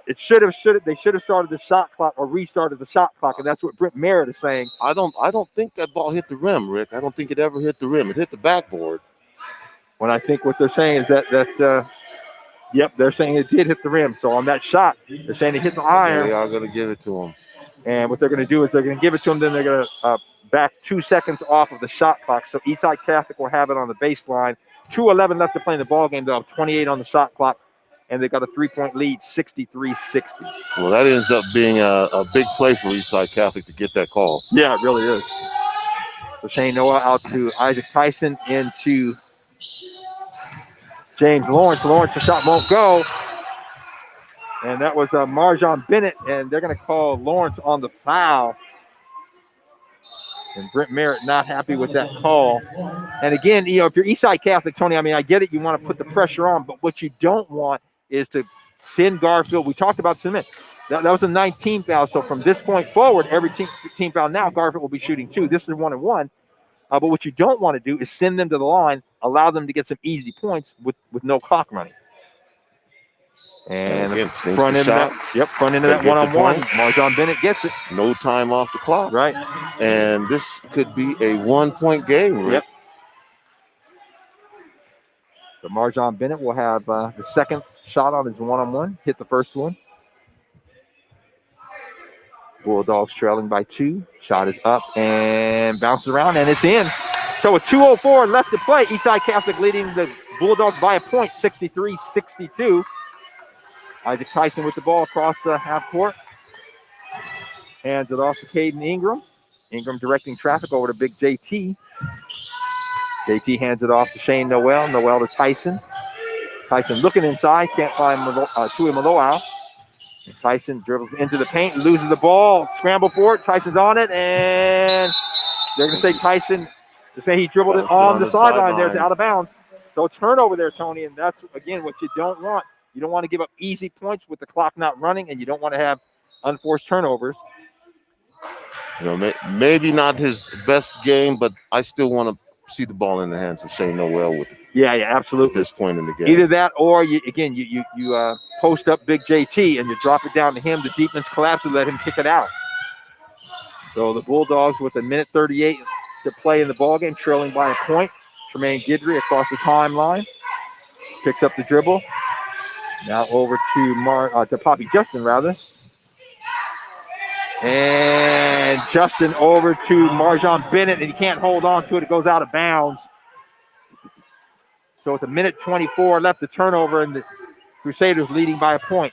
It should have. They should have started the shot clock or restarted the shot clock, and that's what Brent Merritt is saying. I don't think that ball hit the rim, Rick. I don't think it ever hit the rim. It hit the backboard. When I think what they're saying is that they're saying it did hit the rim. So on that shot, they're saying it hit the iron. They are going to give it to him. And what they're going to do is they're going to give it to him. Then they're going to back 2 seconds off of the shot clock. So Eastside Catholic will have it on the baseline. 2:11 left to play in the ball game. They'll have 28 on the shot clock. And they've got a 3-point lead, 63-60. Well, that ends up being a big play for Eastside Catholic to get that call. Yeah, it really is. So Shane Noah out to Isaac Tyson, into James Lawrence. Lawrence, the shot won't go. And that was Marjon Bennett, and they're going to call Lawrence on the foul. And Brent Merritt not happy with that call. And again, if you're Eastside Catholic, Tony, I get it. You want to put the pressure on, but what you don't want is to send Garfield. We talked about cement. That was a 19 foul. So from this point forward, every team foul now, Garfield will be shooting 2. This is 1-1. But what you don't want to do is send them to the line, allow them to get some easy points with no clock running. And again, front end of that one-on-one, Marjon Bennett gets it. No time off the clock. Right. And this could be a 1-point game, Rick. Yep. So Marjon Bennett will have the second shot on his one-on-one. Hit the first one. Bulldogs trailing by 2. Shot is up and bounces around, and it's in. So with 2:04 left to play, Eastside Catholic leading the Bulldogs by a point, 63-62. Isaac Tyson with the ball across the half court. Hands it off to Caden Ingram. Ingram directing traffic over to Big JT. JT hands it off to Shane Noel. Noel to Tyson. Tyson looking inside, can't find Tui Maloau. Tyson dribbles into the paint, loses the ball, scramble for it. Tyson's on it, and they're going to say Tyson, to say he dribbled it on the sideline there to out of bounds. So turnover there, Tony, and that's, again, what you don't want. You don't want to give up easy points with the clock not running, and you don't want to have unforced turnovers. You know, maybe not his best game, but I still want to see the ball in the hands of Shane Noel with absolutely. At this point in the game. Either that or, you post up Big JT and you drop it down to him. The defense collapses, let him kick it out. So the Bulldogs with 1:38 to play in the ballgame, trailing by a point. Tremaine Guidry across the timeline. Picks up the dribble. Now over to Poppy Justin, rather. And Justin over to Marjon Bennett, and he can't hold on to it. It goes out of bounds. So with 1:24 left, the turnover, and the Crusaders leading by a point.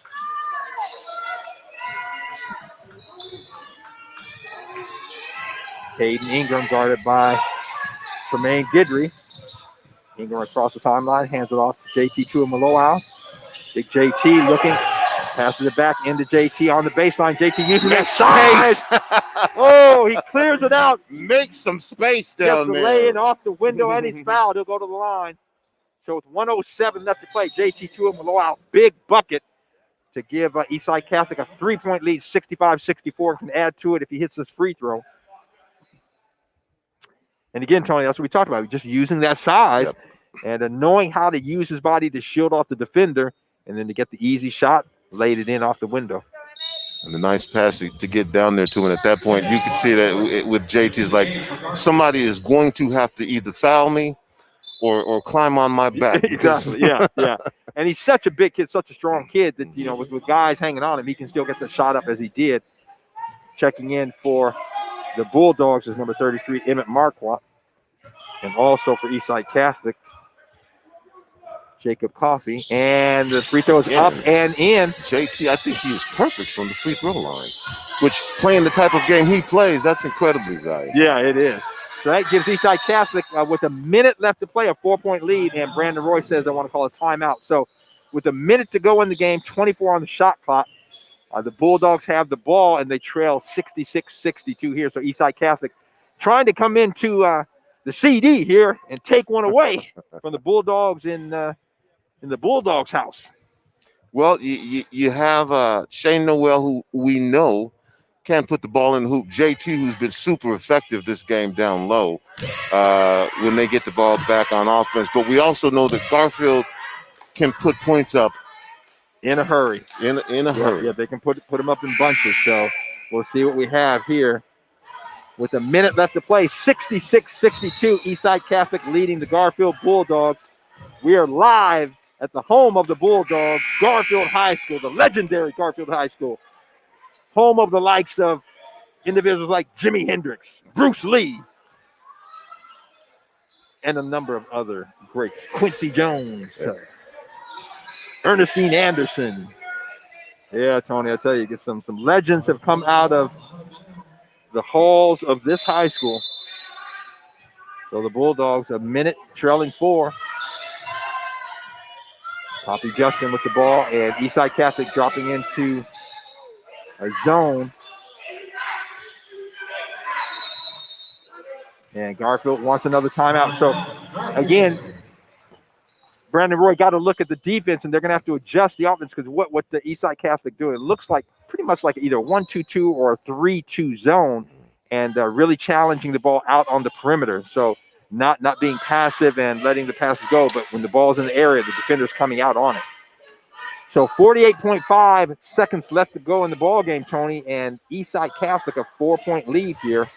Caden Ingram guarded by Tremaine Guidry. Ingram across the timeline, hands it off to JT Tuamaloau. Big JT looking, passes it back into JT on the baseline. JT using that size. Oh, he clears it out. Makes some space down there. Gets the lay-in off the window, and he's fouled. He'll go to the line. So with 1:07 left to play, JT Tuamaloau, big bucket to give Eastside Catholic a 3-point lead, 65-64. Can add to it if he hits this free throw. And again, Tony, that's what we talked about. Just using that size and knowing how to use his body to shield off the defender, and then to get the easy shot, laid it in off the window. And the nice pass to get down there to him. At that point, you can see that with JT, it's like somebody is going to have to either foul me or climb on my back. Exactly, yeah. And he's such a big kid, such a strong kid that, you know, with guys hanging on him, he can still get the shot up as he did. Checking in for the Bulldogs is number 33, Emmett Marquardt. And also for Eastside Catholic, Jacob Coffey. And the free throw is up and in. JT, I think he is perfect from the free throw line, which, playing the type of game he plays, that's incredibly valuable. Yeah, it is. So that gives Eastside Catholic, with a minute left to play, a 4-point lead. And Brandon Roy says, I want to call a timeout. So with a minute to go in the game, 24 on the shot clock, the Bulldogs have the ball, and they trail 66-62 here. So Eastside Catholic trying to come into the CD here and take one away from the Bulldogs in the Bulldogs' house. Well, you have Shane Noel, who we know can put the ball in the hoop. JT, who's been super effective this game down low when they get the ball back on offense. But we also know that Garfield can put points up in a hurry. In a hurry. Yeah, they can put them up in bunches. So we'll see what we have here. With a minute left to play, 66-62, Eastside Catholic leading the Garfield Bulldogs. We are live at the home of the Bulldogs, Garfield High School, the legendary Garfield High School. Home of the likes of individuals like Jimi Hendrix, Bruce Lee, and a number of other greats. Quincy Jones, Ernestine Anderson. Yeah, Tony, I tell you, some legends have come out of the halls of this high school. So the Bulldogs, a minute trailing 4. Poppy Justin with the ball, and Eastside Catholic dropping into a zone. And Garfield wants another timeout. So again, Brandon Roy got to look at the defense, and they're going to have to adjust the offense, because what the Eastside Catholic do, it looks like pretty much like either 1-2-2 or a 3-2 zone, and really challenging the ball out on the perimeter. So not being passive and letting the passes go, but when the ball's in the area, the defender's coming out on it. So 48.5 seconds left to go in the ball game, Tony, and Eastside Catholic a 4-point lead here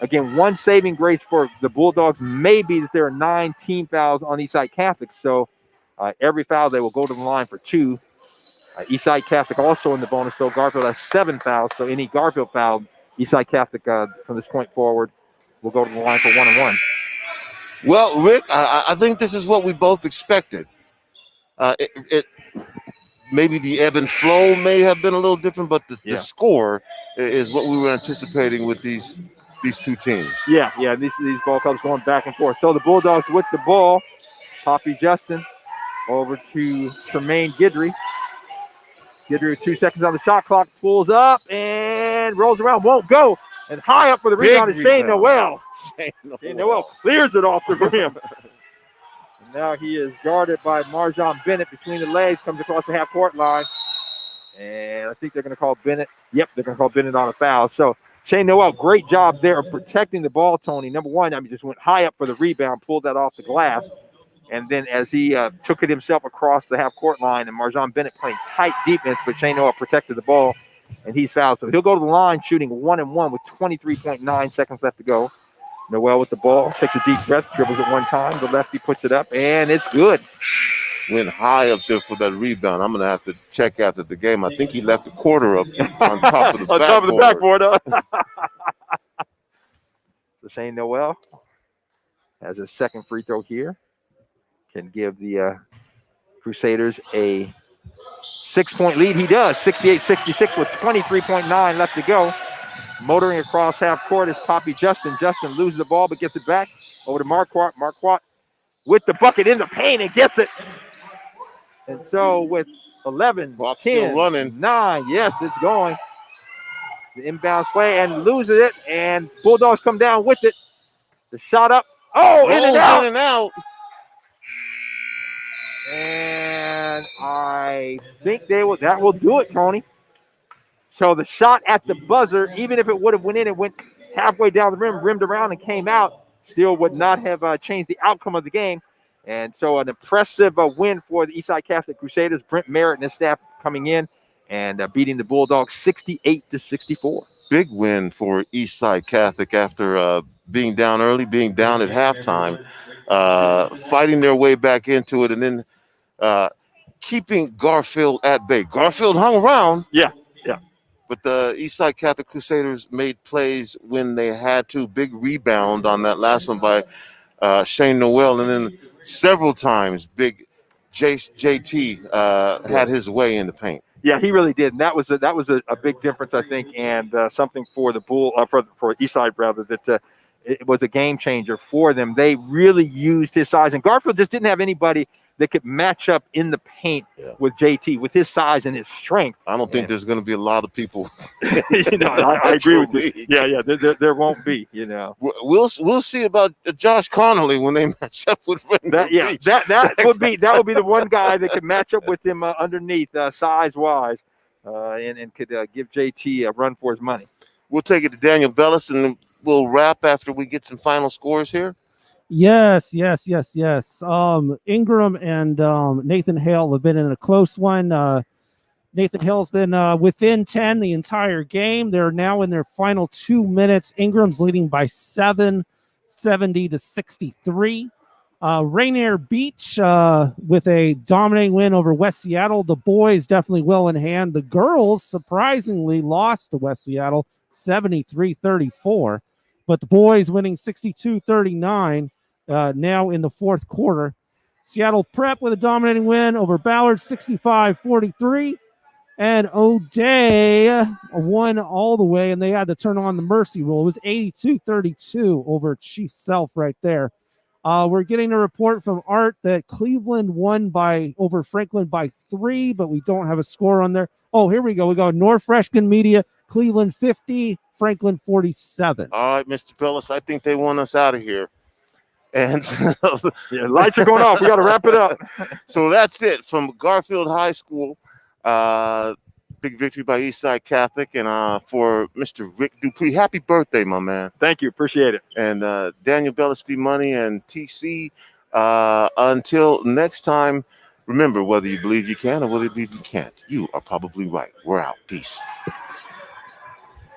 Again, one saving grace for the Bulldogs may be that there are 9 team fouls on Eastside Catholic. So every foul, they will go to the line for 2. Eastside Catholic also in the bonus, so Garfield has 7 fouls. So any Garfield foul, Eastside Catholic from this point forward will go to the line for 1 and 1. Well, Rick, I think this is what we both expected. It maybe the ebb and flow may have been a little different, but the score is what we were anticipating with these 2 teams. Yeah, these ball clubs going back and forth. So the Bulldogs with the ball. Poppy Justin over to Tremaine Guidry. Guidry with 2 seconds on the shot clock, pulls up and rolls around, won't go. And high up for the rebound is Shane Noel. Shane Noel clears it off the rim. And now he is guarded by Marjon Bennett between the legs, comes across the half-court line. And I think they're going to call Bennett. Yep, they're going to call Bennett on a foul. So Shane Noel, great job there of protecting the ball, Tony. Number one, just went high up for the rebound, pulled that off the glass. And then as he took it himself across the half-court line, and Marjon Bennett playing tight defense, but Shane Noel protected the ball, and he's fouled. So he'll go to the line shooting 1 and 1 with 23.9 seconds left to go. Noel with the ball, takes a deep breath, dribbles it one time. The lefty puts it up, and it's good. Went high up there for that rebound. I'm going to have to check after the game. I think he left a quarter up on top of the backboard. Top of the backboard, So Shane Noel has his second free throw here. Can give the Crusaders a 6-point lead. He does, 68-66 with 23.9 left to go. Motoring across half court is Poppy Justin. Justin loses the ball but gets it back over to Marquardt. Marquardt with the bucket in the paint and gets it. And so with 11, 10, running. 9, yes, it's going. The inbounds play and loses it, and Bulldogs come down with it. The shot up. Oh, in and out. In and out. And I think that will do it, Tony. So the shot at the buzzer, even if it would have went in, it went halfway down the rim, rimmed around and came out, still would not have changed the outcome of the game. And so an impressive win for the Eastside Catholic Crusaders. Brent Merritt and his staff coming in and beating the Bulldogs 68-64. Big win for Eastside Catholic after being down early, being down at halftime, fighting their way back into it, and then keeping Garfield at bay. Garfield hung around. Yeah. But the Eastside Catholic Crusaders made plays when they had to. Big rebound on that last one by Shane Noel. And then several times, big JT had his way in the paint. Yeah, he really did. And that was a big difference, I think, and something for the for Eastside, rather, that it was a game changer for them. They really used his size. And Garfield just didn't have anybody that could match up in the paint with JT, with his size and his strength. I don't think there's going to be a lot of people. I agree with you. Yeah, there won't be. We'll see about Josh Connolly when they match up with Rainier Beach. that would be the one guy that could match up with him underneath size wise, and could give JT a run for his money. We'll take it to Daniel Bellis, and we'll wrap after we get some final scores here. Yes. Ingram and Nathan Hale have been in a close one. Nathan Hale's been within 10 the entire game. They're now in their final 2 minutes. Ingram's leading by 7, 70-63. Rainier Beach with a dominating win over West Seattle. The boys definitely well in hand. The girls surprisingly lost to West Seattle 73-34. But the boys winning 62-39 now in the fourth quarter. Seattle Prep with a dominating win over Ballard 65-43. And O'Day won all the way, and they had to turn on the mercy rule. It was 82-32 over Chief Self right there. We're getting a report from Art that Cleveland won over Franklin by 3, but we don't have a score on there. Oh, here we go. We got North Freshman Media, Cleveland 50, Franklin 47. All right, Mr. Bellis, I think they want us out of here. And lights are going off. We got to wrap it up. So that's it from Garfield High School. Big victory by Eastside Catholic. And for Mr. Rick Dupree, happy birthday, my man. Thank you. Appreciate it. And Daniel Bellis, Money, and TC. Until next time, remember, whether you believe you can or whether you believe you can't, you are probably right. We're out. Peace.